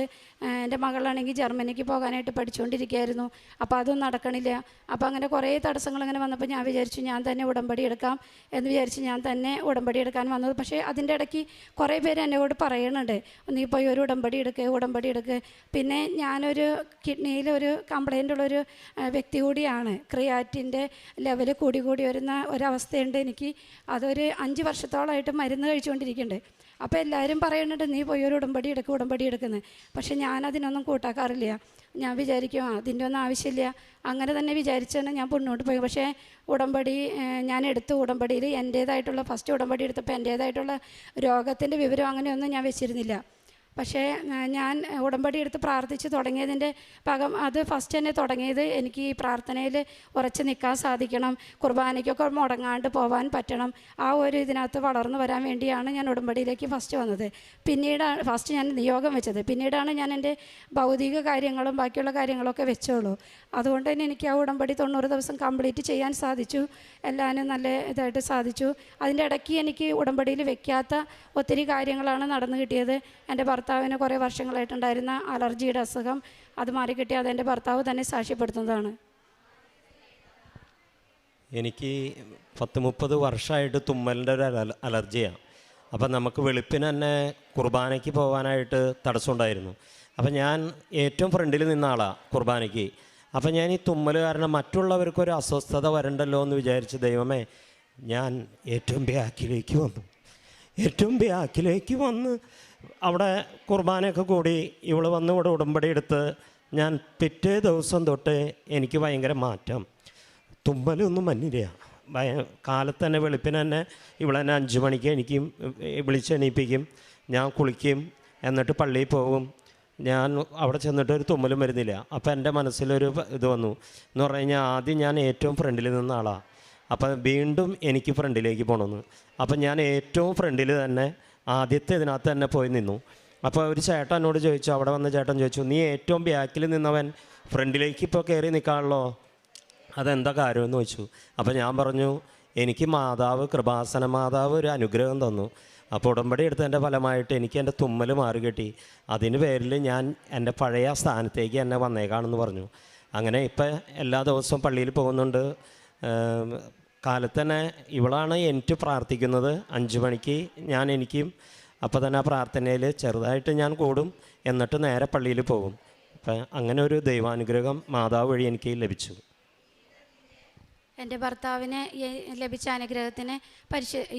എൻ്റെ മകളാണെങ്കിൽ ജർമ്മനിക്ക് പോകാനായിട്ട് പഠിച്ചുകൊണ്ടിരിക്കുകയായിരുന്നു. അപ്പോൾ അതൊന്നും നടക്കണില്ല. അപ്പോൾ അങ്ങനെ കുറേ തടസ്സങ്ങൾ ഇങ്ങനെ വന്നപ്പോൾ ഞാൻ വിചാരിച്ചു ഞാൻ തന്നെ ഉടമ്പടി എടുക്കാം എന്ന് വിചാരിച്ച് ഞാൻ തന്നെ ഉടമ്പടി എടുക്കാൻ വന്നത്. പക്ഷേ അതിൻ്റെ ഇടയ്ക്ക് കുറേ പേര് എന്നോട് പറയുന്നുണ്ട് നീ പോയി ഒരു ഉടമ്പടി എടുക്കുക. പിന്നെ ഞാനൊരു കിഡ്നിയിലൊരു കംപ്ലൈൻ്റ് ഉള്ളൊരു വ്യക്തി കൂടിയാണ്. ക്രിയാറ്റിൻ്റെ ലെവൽ കൂടി വരുന്ന ഒരവസ്ഥയുണ്ട് എനിക്ക്. അതൊരു 5 വർഷത്തോളമായിട്ട് മരുന്ന് കഴിച്ചുകൊണ്ടിരിക്കുന്നുണ്ട്. അപ്പോൾ എല്ലാവരും പറയുന്നുണ്ട് നീ പോയി ഒരു ഉടമ്പടി എടുക്കുന്നത്. പക്ഷെ ഞാനതിനൊന്നും കൂട്ടാക്കാറില്ല. ഞാൻ വിചാരിക്കും അതിൻ്റെ ഒന്നും ആവശ്യമില്ല. അങ്ങനെ തന്നെ വിചാരിച്ചാണ് ഞാൻ മുന്നോട്ട് പോയി. പക്ഷേ ഉടമ്പടി ഞാൻ എടുത്തു. ഉടമ്പടിയിൽ എൻ്റേതായിട്ടുള്ള ഫസ്റ്റ് ഉടമ്പടി എടുത്തപ്പോൾ എൻ്റേതായിട്ടുള്ള രോഗത്തിൻ്റെ വിവരം അങ്ങനെയൊന്നും ഞാൻ വെച്ചിരുന്നില്ല. പക്ഷേ ഞാൻ ഉടമ്പടി എടുത്ത് പ്രാർത്ഥിച്ച് തുടങ്ങിയതിൻ്റെ അത് ഫസ്റ്റ് തന്നെ തുടങ്ങിയത് എനിക്ക് ഈ പ്രാർത്ഥനയിൽ ഉറച്ച് നിൽക്കാൻ സാധിക്കണം, കുർബാനയ്ക്കൊക്കെ മുടങ്ങാണ്ട് പോകാൻ പറ്റണം, ആ ഒരു ഇതിനകത്ത് വളർന്നു വരാൻ വേണ്ടിയാണ് ഞാൻ ഉടമ്പടിയിലേക്ക് ഫസ്റ്റ് വന്നത്. പിന്നീടാണ് ഫസ്റ്റ് ഞാൻ നിയോഗം വെച്ചത്. പിന്നീടാണ് ഞാൻ എൻ്റെ ഭൗതിക കാര്യങ്ങളും ബാക്കിയുള്ള കാര്യങ്ങളൊക്കെ വെച്ചോളൂ. അതുകൊണ്ട് തന്നെ എനിക്ക് ആ ഉടമ്പടി 90 ദിവസം കംപ്ലീറ്റ് ചെയ്യാൻ സാധിച്ചു. എല്ലാവരും നല്ല ഇതായിട്ട് സാധിച്ചു. അതിൻ്റെ ഇടയ്ക്ക് എനിക്ക് ഉടമ്പടിയിൽ വെക്കാത്ത ഒത്തിരി കാര്യങ്ങളാണ് നടന്നു കിട്ടിയത്. എൻ്റെ ഭർത്താവിന് കുറേ വർഷങ്ങളായിട്ടുണ്ടായിരുന്ന അലർജിയുടെ അസുഖം അത് മാറിക്കിട്ടി. അതെൻ്റെ ഭർത്താവ് തന്നെ സാക്ഷ്യപ്പെടുത്തുന്നതാണ്. എനിക്ക് 30 വർഷമായിട്ട് തുമ്മലിൻ്റെ ഒരു അലർജിയാണ്. അപ്പം നമുക്ക് വെളുപ്പിന് തന്നെ കുർബാനയ്ക്ക് പോകാനായിട്ട് തടസ്സമുണ്ടായിരുന്നു. അപ്പം ഞാൻ ഏറ്റവും ഫ്രണ്ടിൽ നിന്ന ആളാണ് കുർബാനയ്ക്ക്. അപ്പം ഞാൻ ഈ തുമ്മൽ കാരണം മറ്റുള്ളവർക്കൊരു അസ്വസ്ഥത വരണ്ടല്ലോ എന്ന് വിചാരിച്ച് ദൈവമേ ഞാൻ ഏറ്റവും ബാക്കിലേക്ക് വന്ന് അവിടെ കുർബാനയൊക്കെ കൂടി ഇവിടെ ഉടമ്പടി എടുത്ത് ഞാൻ പിറ്റേ ദിവസം തൊട്ട് എനിക്ക് ഭയങ്കര മാറ്റം. തുമ്മലൊന്നും മഞ്ഞില്ല. കാലത്ത് തന്നെ വെളുപ്പിന് തന്നെ ഇവിടെ തന്നെ 5 മണിക്ക് എനിക്ക് വിളിച്ചെണീപ്പിക്കും. ഞാൻ കുളിക്കും, എന്നിട്ട് പള്ളിയിൽ പോകും. ഞാൻ അവിടെ ചെന്നിട്ട് ഒരു തുമ്മലും വരുന്നില്ല. അപ്പോൾ എൻ്റെ മനസ്സിലൊരു ഇത് വന്നു എന്ന് പറഞ്ഞു കഴിഞ്ഞാൽ ആദ്യം ഞാൻ ഏറ്റവും ഫ്രണ്ടിൽ നിന്ന ആളാണ്. അപ്പം വീണ്ടും എനിക്ക് ഫ്രണ്ടിലേക്ക് പോകണമെന്ന്. അപ്പം ഞാൻ ഏറ്റവും ഫ്രണ്ടിൽ തന്നെ ആദ്യത്തെ ഇതിനകത്ത് തന്നെ പോയി നിന്നു. അപ്പോൾ ഒരു ചേട്ടൻ എന്നോട് ചോദിച്ചു, അവിടെ വന്ന ചേട്ടൻ ചോദിച്ചു, നീ ഏറ്റവും ബാക്കിൽ നിന്നവൻ ഫ്രണ്ടിലേക്ക് ഇപ്പോൾ കയറി നിൽക്കാണല്ലോ, അതെന്താ കാര്യമെന്ന് ചോദിച്ചു. അപ്പോൾ ഞാൻ പറഞ്ഞു എനിക്ക് കൃപാസന മാതാവ് ഒരു അനുഗ്രഹം തന്നു. അപ്പോൾ ഉടമ്പടി എടുത്തതിൻ്റെ ഫലമായിട്ട് എനിക്ക് എൻ്റെ തുമ്മൽ മാറിക്കിട്ടി. അതിന് പേരിൽ ഞാൻ എൻ്റെ പഴയ സ്ഥാനത്തേക്ക് എന്നെ വന്നേക്കാണെന്ന് പറഞ്ഞു. അങ്ങനെ ഇപ്പം എല്ലാ ദിവസവും പള്ളിയിൽ പോകുന്നുണ്ട്. കാലത്ത് തന്നെ ഇവളാണ് എനിക്ക് പ്രാർത്ഥിക്കുന്നത് 5 മണിക്ക്. എനിക്കും അപ്പോൾ തന്നെ ആ പ്രാർത്ഥനയിൽ ചെറുതായിട്ട് ഞാൻ കൂടും, എന്നിട്ട് നേരെ പള്ളിയിൽ പോകും. അപ്പം അങ്ങനെ ഒരു ദൈവാനുഗ്രഹം മാതാവ് വഴി എനിക്ക് ലഭിച്ചു. എൻ്റെ ഭർത്താവിന് ലഭിച്ച അനുഗ്രഹത്തിന്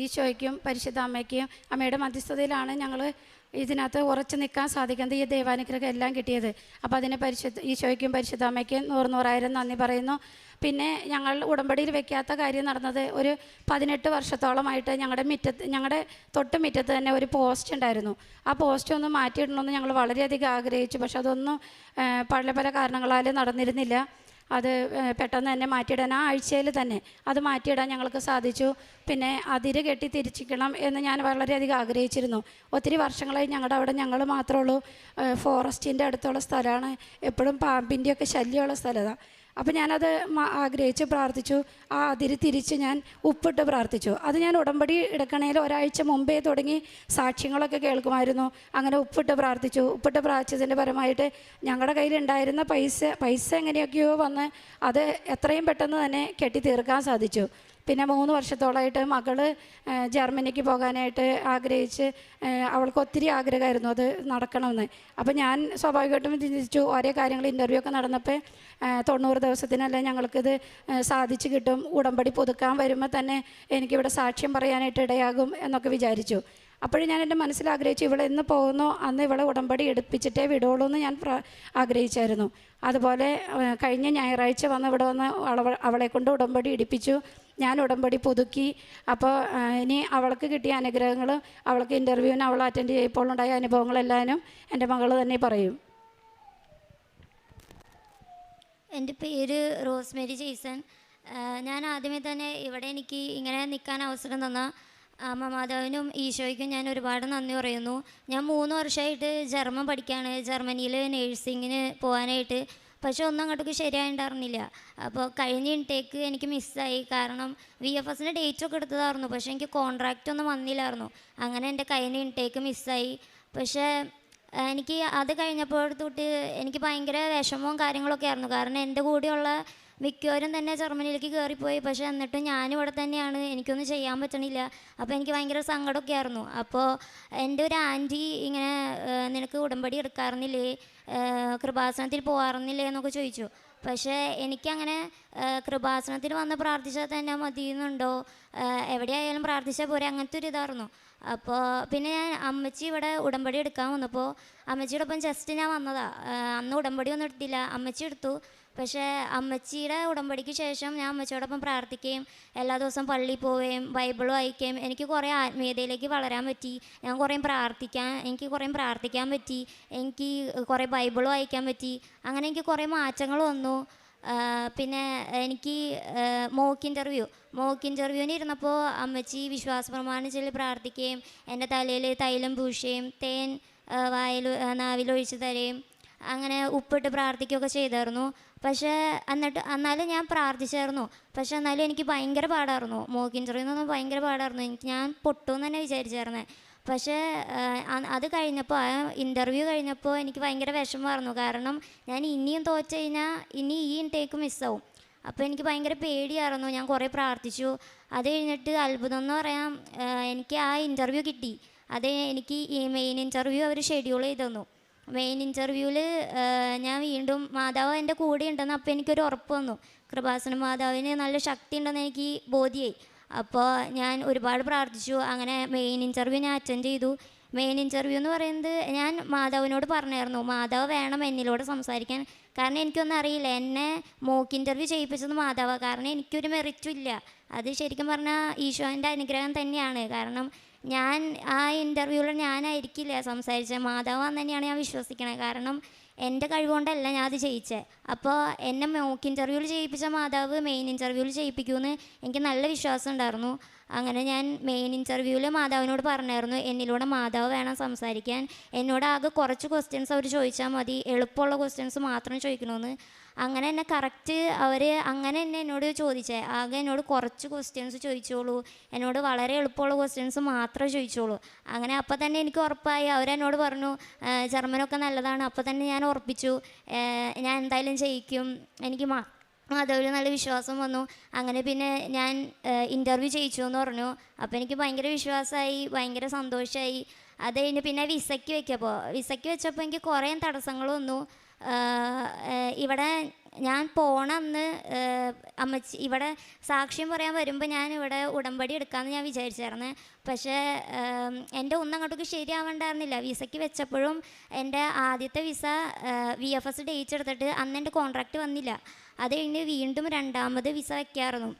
ഈശോയ്ക്കും പരിശുദ്ധ അമ്മയ്ക്കും അമ്മയുടെ മധ്യസ്ഥതയിലാണ് ഞങ്ങൾ ഇതിനകത്ത് ഉറച്ചു നിൽക്കാൻ സാധിക്കുന്നത്, ഈ ദൈവാനുഗ്രഹം എല്ലാം കിട്ടിയത്. അപ്പോൾ അതിന് ഈശോയ്ക്കും പരിശുദ്ധ അമ്മയ്ക്കും 100,000 നന്ദി പറയുന്നു. പിന്നെ ഞങ്ങൾ ഉടമ്പടിയിൽ വെക്കാത്ത കാര്യം നടന്നത്, ഒരു 18 വർഷത്തോളമായിട്ട് ഞങ്ങളുടെ തൊട്ട് മുറ്റത്ത് തന്നെ ഒരു പോസ്റ്റ് ഉണ്ടായിരുന്നു. ആ പോസ്റ്റ് ഒന്ന് മാറ്റിയിടണമെന്ന് ഞങ്ങൾ വളരെയധികം ആഗ്രഹിച്ചു. പക്ഷെ അതൊന്നും പല കാരണങ്ങളാൽ നടന്നിരുന്നില്ല. അത് പെട്ടെന്ന് തന്നെ മാറ്റിയിടാൻ, ആ ആഴ്ചയിൽ തന്നെ അത് മാറ്റിയിടാൻ ഞങ്ങൾക്ക് സാധിച്ചു. പിന്നെ അതിര് കെട്ടി തിരിച്ചിക്കണം എന്ന് ഞാൻ വളരെയധികം ആഗ്രഹിച്ചിരുന്നു. ഒത്തിരി വർഷങ്ങളായി ഞങ്ങളുടെ അവിടെ ഞങ്ങൾ മാത്രമേ ഉള്ളൂ. ഫോറസ്റ്റിൻ്റെ അടുത്തുള്ള സ്ഥലമാണ്, എപ്പോഴും പാമ്പിൻ്റെയൊക്കെ ശല്യമുള്ള സ്ഥലമാണ്. അപ്പോൾ ഞാനത് ആഗ്രഹിച്ച് പ്രാർത്ഥിച്ചു. ആ അതിര് തിരിച്ച് ഞാൻ ഉപ്പിട്ട് പ്രാർത്ഥിച്ചു. അത് ഞാൻ ഉടമ്പടി എടുക്കണേൽ ഒരാഴ്ച മുമ്പേ തുടങ്ങി സാക്ഷ്യങ്ങളൊക്കെ കേൾക്കുമായിരുന്നു. അങ്ങനെ ഉപ്പിട്ട് പ്രാർത്ഥിച്ചു. ഉപ്പിട്ട് പ്രാർത്ഥിച്ചതിൻ്റെ പരമായിട്ട് ഞങ്ങളുടെ കയ്യിലുണ്ടായിരുന്ന പൈസ എങ്ങനെയൊക്കെയോ വന്ന് അത് എത്രയും പെട്ടെന്ന് തന്നെ കെട്ടി തീർക്കാൻ സാധിച്ചു. പിന്നെ 3 വർഷത്തോളമായിട്ട് മകള് ജർമ്മനിക്ക് പോകാനായിട്ട് ആഗ്രഹിച്ച്, അവൾക്ക് ഒത്തിരി ആഗ്രഹമായിരുന്നു അത് നടക്കണമെന്ന്. അപ്പോൾ ഞാൻ സ്വാഭാവികമായിട്ടും ചിന്തിച്ചു, ഓരോ കാര്യങ്ങൾ ഇൻ്റർവ്യൂ ഒക്കെ നടന്നപ്പോൾ 90 ദിവസത്തിനല്ല ഞങ്ങൾക്കിത് സാധിച്ചു കിട്ടും, ഉടമ്പടി പുതുക്കാൻ വരുമ്പോൾ തന്നെ എനിക്കിവിടെ സാക്ഷ്യം പറയാനായിട്ട് ഇടയാകും എന്നൊക്കെ വിചാരിച്ചു. അപ്പോഴും ഞാൻ എൻ്റെ മനസ്സിൽ ആഗ്രഹിച്ചു, ഇവളെ എന്ന് പോകുന്നോ അന്ന് ഇവളെ ഉടമ്പടി എടുപ്പിച്ചിട്ടേ വിടുള്ളൂ എന്ന് ഞാൻ ആഗ്രഹിച്ചായിരുന്നു. അതുപോലെ കഴിഞ്ഞ ഞായറാഴ്ച വന്ന് ഇവിടെ വന്ന് അവളെ കൊണ്ട് ഉടമ്പടി എടുപ്പിച്ചു. ഞാൻ ഉടമ്പടി പുതുക്കി. അപ്പോൾ ഇനി അവൾക്ക് കിട്ടിയ അനുഗ്രഹങ്ങളും അവൾക്ക് ഇൻ്റർവ്യൂവിന് അവൾ അറ്റൻഡ് ചെയ്യപ്പോൾ ഉണ്ടായ അനുഭവങ്ങളെല്ലാവരും എൻ്റെ മകൾ തന്നെ പറയും. എൻ്റെ പേര് റോസ്മേരി ജെയ്സൺ. ഞാൻ ആദ്യമേ തന്നെ ഇവിടെ എനിക്ക് ഇങ്ങനെ നിൽക്കാൻ അവസരം തന്ന അമ്മ മാതാവിനും ഈശോയ്ക്കും ഞാൻ ഒരുപാട് നന്ദി പറയുന്നു. ഞാൻ 3 വർഷമായിട്ട് ജർമ്മൻ പഠിക്കുകയാണ്, ജർമ്മനിയിൽ നേഴ്സിങ്ങിന് പോകാനായിട്ട്. പക്ഷെ ഒന്നും അങ്ങോട്ടേക്ക് ശരിയായിട്ടുണ്ടായിരുന്നില്ല. അപ്പോൾ കഴിഞ്ഞ ഇൻടേക്ക് എനിക്ക് മിസ്സായി. കാരണം VFSൻ്റെ ഡേറ്റൊക്കെ എടുത്തതായിരുന്നു, പക്ഷേ എനിക്ക് കോൺട്രാക്റ്റ് ഒന്നും വന്നില്ലായിരുന്നു. അങ്ങനെ എൻ്റെ കഴിഞ്ഞ ഇൻടേക്ക് മിസ്സായി. പക്ഷേ എനിക്ക് അത് കഴിഞ്ഞപ്പോൾ തൊട്ട് എനിക്ക് ഭയങ്കര വിഷമവും കാര്യങ്ങളൊക്കെ ആയിരുന്നു. കാരണം എൻ്റെ കൂടെയുള്ള മിക്കവരും തന്നെ ജർമ്മനിയിലേക്ക് കയറിപ്പോയി. പക്ഷേ എന്നിട്ടും ഞാനിവിടെ തന്നെയാണ്, എനിക്കൊന്നും ചെയ്യാൻ പറ്റണില്ല. അപ്പോൾ എനിക്ക് ഭയങ്കര സങ്കടമൊക്കെ ആയിരുന്നു. അപ്പോൾ എൻ്റെ ഒരു ആൻറ്റി ഇങ്ങനെ, നിനക്ക് ഉടമ്പടി എടുക്കാറുന്നില്ലേ, കൃപാസനത്തിൽ പോകാറുന്നില്ലേ എന്നൊക്കെ ചോദിച്ചു. പക്ഷേ എനിക്കങ്ങനെ കൃപാസനത്തിൽ വന്ന് പ്രാർത്ഥിച്ചാൽ തന്നെ മതിയെന്നുണ്ടോ, എവിടെയായാലും പ്രാർത്ഥിച്ചാൽ പോരെ, അങ്ങനത്തെ ഒരു ഇതായിരുന്നു. അപ്പോൾ പിന്നെ ഞാൻ അമ്മച്ചി ഇവിടെ ഉടമ്പടി എടുക്കാൻ വന്നപ്പോൾ അമ്മച്ചിയുടെ ഒപ്പം ജസ്റ്റ് ഞാൻ വന്നതാണ്. അന്ന് ഉടമ്പടി ഒന്നും എടുത്തില്ല, അമ്മച്ചി എടുത്തു. പക്ഷേ അമ്മച്ചിയുടെ ഉടമ്പടിക്ക് ശേഷം ഞാൻ അമ്മച്ചിയോടൊപ്പം പ്രാർത്ഥിക്കുകയും എല്ലാ ദിവസവും പള്ളിയിൽ പോവുകയും ബൈബിൾ വായിക്കുകയും എനിക്ക് കുറേ ആത്മീയതയിലേക്ക് വളരാൻ പറ്റി. എനിക്ക് കുറേ പ്രാർത്ഥിക്കാൻ പറ്റി, എനിക്ക് കുറേ ബൈബിൾ വായിക്കാൻ പറ്റി. അങ്ങനെ എനിക്ക് കുറേ മാറ്റങ്ങൾ വന്നു. പിന്നെ എനിക്ക് മോക്ക് ഇൻ്റർവ്യൂവിന് ഇരുന്നപ്പോൾ അമ്മച്ചി വിശ്വാസ പ്രമാണം ചൊല്ലി പ്രാർത്ഥിക്കുകയും എൻ്റെ തലയിൽ തൈലം പൂശുകയും തേൻ നാവിലൊഴിച്ച് തരുകയും അങ്ങനെ ഉപ്പിട്ട് പ്രാർത്ഥിക്കുകയൊക്കെ ചെയ്തായിരുന്നു. പക്ഷേ എന്നാലും ഞാൻ പ്രാർത്ഥിച്ചായിരുന്നു. പക്ഷേ എന്നാലും എനിക്ക് ഭയങ്കര പാടായിരുന്നു. മോക്ക് ഇൻ്റർവ്യൂവിൽ നിന്നൊന്നും ഭയങ്കര പാടായിരുന്നു. ഞാൻ പൊട്ടുമെന്ന് തന്നെ വിചാരിച്ചായിരുന്നേ. പക്ഷേ അത് കഴിഞ്ഞപ്പോൾ, ആ ഇൻ്റർവ്യൂ കഴിഞ്ഞപ്പോൾ എനിക്ക് ഭയങ്കര വിഷമമായിരുന്നു. കാരണം ഞാൻ ഇനിയും തോറ്റ് കഴിഞ്ഞാൽ ഇനി ഈ ഇൻടേക്ക് മിസ്സാവും. അപ്പോൾ എനിക്ക് ഭയങ്കര പേടിയായിരുന്നു. ഞാൻ കുറേ പ്രാർത്ഥിച്ചു. അത് കഴിഞ്ഞിട്ട് അത്ഭുതം എന്ന് പറയാം, എനിക്ക് ആ ഇൻ്റർവ്യൂ കിട്ടി. അത് എനിക്ക് ഈ മെയിൻ ഇൻ്റർവ്യൂ അവർ ഷെഡ്യൂൾ ചെയ്ത് തന്നു. മെയിൻ ഇൻ്റർവ്യൂവിൽ ഞാൻ വീണ്ടും മാതാവ് എൻ്റെ കൂടെ ഉണ്ടെന്ന് അപ്പോൾ എനിക്കൊരു ഉറപ്പ് വന്നു. കൃപാസന മാതാവിന് നല്ല ശക്തി ഉണ്ടെന്ന് എനിക്ക് ബോധ്യമായി. അപ്പോൾ ഞാൻ ഒരുപാട് പ്രാർത്ഥിച്ചു. അങ്ങനെ മെയിൻ ഇൻ്റർവ്യൂ ഞാൻ അറ്റൻഡ് ചെയ്തു. മെയിൻ ഇൻ്റർവ്യൂ എന്ന് പറയുന്നത് ഞാൻ മാതാവിനോട് പറഞ്ഞായിരുന്നു, മാതാവ് വേണം എന്നിലൂടെ സംസാരിക്കാൻ. കാരണം എനിക്കൊന്നും അറിയില്ല. എന്നെ മോക്ക് ഇൻ്റർവ്യൂ ചെയ്യിപ്പിച്ചത് മാതാവ്. കാരണം എനിക്കൊരു മെറിറ്റും ഇല്ല. അത് ശരിക്കും പറഞ്ഞാൽ ഈശോൻ്റെ അനുഗ്രഹം തന്നെയാണ്. കാരണം ഞാൻ ആ ഇൻ്റർവ്യൂവിൽ ഞാനായിരിക്കില്ല സംസാരിച്ചത്, മാതാവാന്ന് തന്നെയാണ് ഞാൻ വിശ്വസിക്കണത്. കാരണം എൻ്റെ കഴിവുകൊണ്ടല്ല ഞാൻ അത് ചെയ്യിച്ചത്. അപ്പോൾ എന്നെ മോക്ക് ഇൻ്റർവ്യൂവിൽ ചെയ്യിപ്പിച്ച മാതാവ് മെയിൻ ഇൻ്റർവ്യൂവിൽ ചെയ്യിപ്പിക്കുമെന്ന് എനിക്ക് നല്ല വിശ്വാസം ഉണ്ടായിരുന്നു. അങ്ങനെ ഞാൻ മെയിൻ ഇൻ്റർവ്യൂവിൽ മാതാവിനോട് പറഞ്ഞായിരുന്നു, എന്നിലൂടെ മാതാവ് വേണം സംസാരിക്കാൻ. എന്നോട് ആകെ കുറച്ച് ക്വസ്റ്റ്യൻസ് അവർ ചോദിച്ചാൽ മതി, എളുപ്പമുള്ള ക്വസ്റ്റ്യൻസ് മാത്രം ചോദിക്കണമെന്ന്. അങ്ങനെ എന്നെ കറക്റ്റ് അവർ അങ്ങനെ തന്നെ എന്നോട് ചോദിച്ചേ. ആകെ എന്നോട് കുറച്ച് ക്വസ്റ്റ്യൻസ് ചോദിച്ചോളൂ, എന്നോട് വളരെ എളുപ്പമുള്ള ക്വസ്റ്റ്യൻസ് മാത്രമേ ചോദിച്ചോളൂ. അങ്ങനെ അപ്പോൾ തന്നെ എനിക്ക് ഉറപ്പായി. അവരെന്നോട് പറഞ്ഞു ജർമ്മനൊക്കെ നല്ലതാണ്. അപ്പോൾ തന്നെ ഞാൻ ഉറപ്പിച്ചു, ഞാൻ എന്തായാലും ചെയ്യിക്കും. എനിക്ക് അതൊരു നല്ല വിശ്വാസം വന്നു. അങ്ങനെ പിന്നെ ഞാൻ ഇൻ്റർവ്യൂ ചെയ്യിച്ചു എന്ന് പറഞ്ഞു. അപ്പോൾ എനിക്ക് ഭയങ്കര വിശ്വാസമായി, ഭയങ്കര സന്തോഷമായി. അത് കഴിഞ്ഞ് പിന്നെ വിസയ്ക്ക് വെച്ചപ്പോൾ എനിക്ക് കുറേ തടസ്സങ്ങൾ വന്നു. ഇവിടെ ഞാൻ പോണന്ന് അമ്മച്ചി ഇവിടെ സാക്ഷ്യം പറയാൻ വരുമ്പോൾ ഞാൻ ഇവിടെ ഉടമ്പടി എടുക്കാമെന്ന് ഞാൻ വിചാരിച്ചായിരുന്നു. പക്ഷേ എൻ്റെ ഒന്നും അങ്ങോട്ടേക്ക് ശരിയാവണ്ടായിരുന്നില്ല. വിസയ്ക്ക് വെച്ചപ്പോഴും എൻ്റെ ആദ്യത്തെ വിസ VFS ഡേറ്റ് എടുത്തിട്ട് അന്ന് എൻ്റെ കോൺട്രാക്റ്റ് വന്നില്ല. അത് കഴിഞ്ഞ് വീണ്ടും രണ്ടാമത് വിസ വയ്ക്കായിരുന്നു.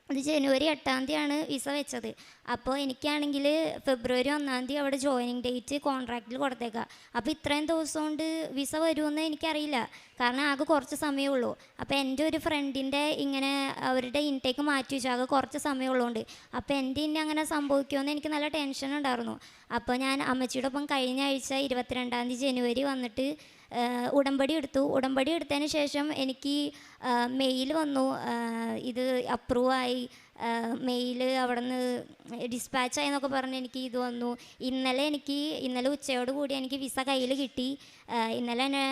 അത് ജനുവരി 8-ാം തീയതിയാണ് വിസ വെച്ചത്. അപ്പോൾ എനിക്കാണെങ്കിൽ ഫെബ്രുവരി 1-ാം തീയതി അവിടെ ജോയിനിങ് ഡേറ്റ് കോൺട്രാക്റ്റിൽ കൊടുത്തേക്കാം. അപ്പോൾ ഇത്രയും ദിവസം കൊണ്ട് വിസ വരുമെന്ന് എനിക്കറിയില്ല, കാരണം ആകെ കുറച്ച് സമയമുള്ളൂ. അപ്പോൾ എൻ്റെ ഒരു ഫ്രണ്ടിൻ്റെ ഇങ്ങനെ അവരുടെ ഇൻടേക്ക് മാറ്റി വെച്ചു, ആകെ കുറച്ച് സമയമുള്ളതുകൊണ്ട്. അപ്പോൾ എൻ്റെ ഇനി അങ്ങനെ സംഭവിക്കുമെന്ന് എനിക്ക് നല്ല ടെൻഷൻ ഉണ്ടായിരുന്നു. അപ്പോൾ ഞാൻ അമ്മച്ചിയുടെ ഒപ്പം കഴിഞ്ഞ ആഴ്ച 22-ാം തീയതി ജനുവരി വന്നിട്ട് ഉടമ്പടി എടുത്തതിന് ശേഷം എനിക്ക് മെയിൽ വന്നു, ഇത് അപ്രൂവായി, മെയിൽ അവിടെ നിന്ന് ഡിസ്പാച്ചായി എന്നൊക്കെ പറഞ്ഞ് എനിക്ക് ഇത് വന്നു. ഇന്നലെ ഉച്ചയോട് കൂടി എനിക്ക് വിസ കയ്യിൽ കിട്ടി. ഇന്നലെ തന്നെ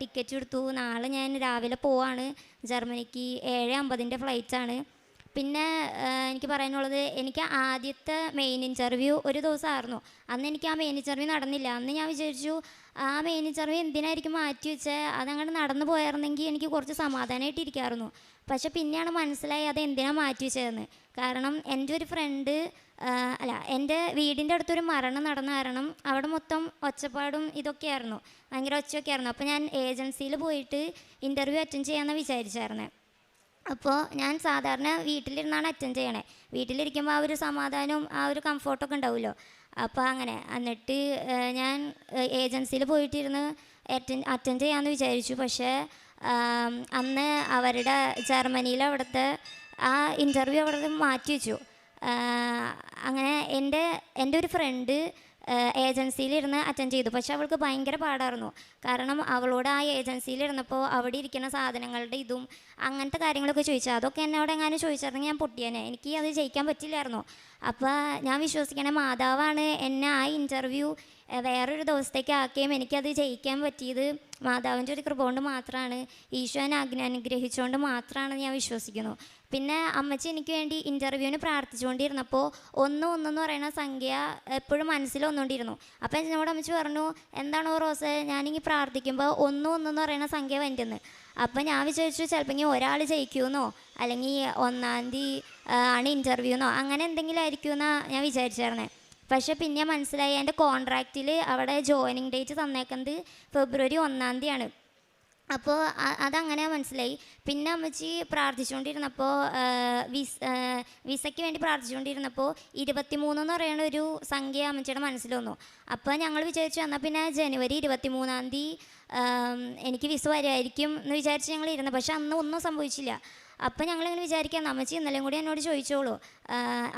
ടിക്കറ്റ് എടുത്തു. നാളെ ഞാൻ രാവിലെ പോവാണ് ജർമ്മനിക്ക്. 7:50-ൻ്റെ ഫ്ലൈറ്റാണ്. പിന്നെ എനിക്ക് പറയാനുള്ളത്, എനിക്ക് ആദ്യത്തെ മെയിൻ ഇൻ്റർവ്യൂ ഒരു ദിവസമായിരുന്നു. അന്ന് എനിക്ക് ആ മെയിൻ ഇൻ്റർവ്യൂ നടന്നില്ല. അന്ന് ഞാൻ വിചാരിച്ചു ആ മെയിൻ ഇൻ്റർവ്യൂ എന്തിനായിരിക്കും മാറ്റി വെച്ചാൽ അതങ്ങോട്ട് നടന്നു പോയായിരുന്നെങ്കിൽ എനിക്ക് കുറച്ച് സമാധാനമായിട്ടിരിക്കാമായിരുന്നു. പക്ഷെ പിന്നെയാണ് മനസ്സിലായി അത് എന്തിനാണ് മാറ്റി വെച്ചതെന്ന്. കാരണം എൻ്റെ ഒരു ഫ്രണ്ട് എൻ്റെ വീടിൻ്റെ അടുത്തൊരു മരണം നടന്ന കാരണം അവിടെ മൊത്തം ഒച്ചപ്പാടും ഇതൊക്കെയായിരുന്നു, ഭയങ്കര ഒച്ചയൊക്കെയായിരുന്നു. അപ്പോൾ ഞാൻ ഏജൻസിയിൽ പോയിട്ട് ഇൻ്റർവ്യൂ അറ്റൻഡ് ചെയ്യാമെന്ന് വിചാരിച്ചായിരുന്നേ. അപ്പോൾ ഞാൻ സാധാരണ വീട്ടിലിരുന്നാണ് അറ്റൻഡ് ചെയ്യണേ. വീട്ടിലിരിക്കുമ്പോൾ ആ ഒരു സമാധാനവും ആ ഒരു കംഫർട്ടൊക്കെ ഉണ്ടാവുമല്ലോ. അപ്പോൾ അങ്ങനെ എന്നിട്ട് ഞാൻ ഏജൻസിയിൽ പോയിട്ടിരുന്ന് അറ്റൻഡ് ചെയ്യാമെന്ന് വിചാരിച്ചു. പക്ഷേ അന്ന് അവരുടെ ജർമ്മനിയിൽ അവിടുത്തെ ആ ഇൻ്റർവ്യൂ അവിടെ മാറ്റി വെച്ചു. അങ്ങനെ എൻ്റെ ഒരു ഫ്രണ്ട് ഏജൻസിയിലിരുന്ന് അറ്റൻഡ് ചെയ്തു. പക്ഷെ അവൾക്ക് ഭയങ്കര പാടായിരുന്നു. കാരണം അവളോട് ആ ഏജൻസിയിലിരുന്നപ്പോൾ അവിടെ ഇരിക്കുന്ന സാധനങ്ങളുടെ ഇതും അങ്ങനത്തെ കാര്യങ്ങളൊക്കെ ചോദിച്ചാൽ അതൊക്കെ എന്നോട് എങ്ങാനും ചോദിച്ചിരുന്നെങ്കിൽ ഞാൻ പൊട്ടിയേനെ. എനിക്ക് അത് ജയിക്കാൻ പറ്റില്ലായിരുന്നു. അപ്പോൾ ഞാൻ വിശ്വസിക്കണേ മാതാവാണ് എന്നെ ആ ഇൻ്റർവ്യൂ വേറൊരു ദിവസത്തേക്ക് ആക്കുകയും എനിക്കത് ജയിക്കാൻ പറ്റിയത് മാതാവിൻ്റെ ഒരു കൃപ കൊണ്ട് മാത്രമാണ്, ഈശോനെ അനുഗ്രഹിച്ചുകൊണ്ട് മാത്രമാണെന്ന് ഞാൻ വിശ്വസിക്കുന്നു. പിന്നെ അമ്മച്ചി എനിക്ക് വേണ്ടി ഇൻ്റർവ്യൂവിന് പ്രാർത്ഥിച്ചുകൊണ്ടിരുന്നപ്പോൾ 1-1 എന്ന് പറയുന്ന സംഖ്യ എപ്പോഴും മനസ്സിൽ വന്നുകൊണ്ടിരുന്നു. അപ്പോൾ എന്നോട് അമ്മച്ചി പറഞ്ഞു, എന്താണോ റോസ് ഞാനിങ്ങനെ പ്രാർത്ഥിക്കുമ്പോൾ 1-1 എന്ന് പറയുന്ന സംഖ്യ വരുന്നത്. അപ്പോൾ ഞാൻ വിചാരിച്ചു ചിലപ്പോൾ ഒരാൾ ജയിക്കുമെന്നോ അല്ലെങ്കിൽ 1-ാം തീയതി ആണ് ഇൻ്റർവ്യൂന്നോ അങ്ങനെ എന്തെങ്കിലും ആയിരിക്കുമെന്നാണ് ഞാൻ വിചാരിച്ചായിരുന്നേ. പക്ഷേ പിന്നെ മനസ്സിലായി എൻ്റെ കോൺട്രാക്റ്റിൽ അവിടെ ജോയിനിങ് ഡേറ്റ് തന്നേക്കുന്നത് ഫെബ്രുവരി 1-ാം തീയതിയാണ്. അപ്പോൾ അതങ്ങനെ മനസ്സിലായി. പിന്നെ അമ്മച്ചി പ്രാർത്ഥിച്ചുകൊണ്ടിരുന്നപ്പോൾ വിസയ്ക്ക് വേണ്ടി പ്രാർത്ഥിച്ചുകൊണ്ടിരുന്നപ്പോൾ 23 എന്ന് പറയുന്ന ഒരു സംഖ്യ അമ്മച്ചിയുടെ മനസ്സിൽ വന്നു. അപ്പോൾ ഞങ്ങൾ വിചാരിച്ചു എന്നാൽ പിന്നെ ജനുവരി 23-ാം തീയതി എനിക്ക് വിസ വരുമായിരിക്കും എന്ന് വിചാരിച്ച് ഞങ്ങൾ ഇരുന്നു. പക്ഷെ അന്ന് ഒന്നും സംഭവിച്ചില്ല. അപ്പം ഞങ്ങളിങ്ങനെ വിചാരിക്കാം അമ്മച്ചി ഇന്നലെയും കൂടി എന്നോട് ചോദിച്ചോളൂ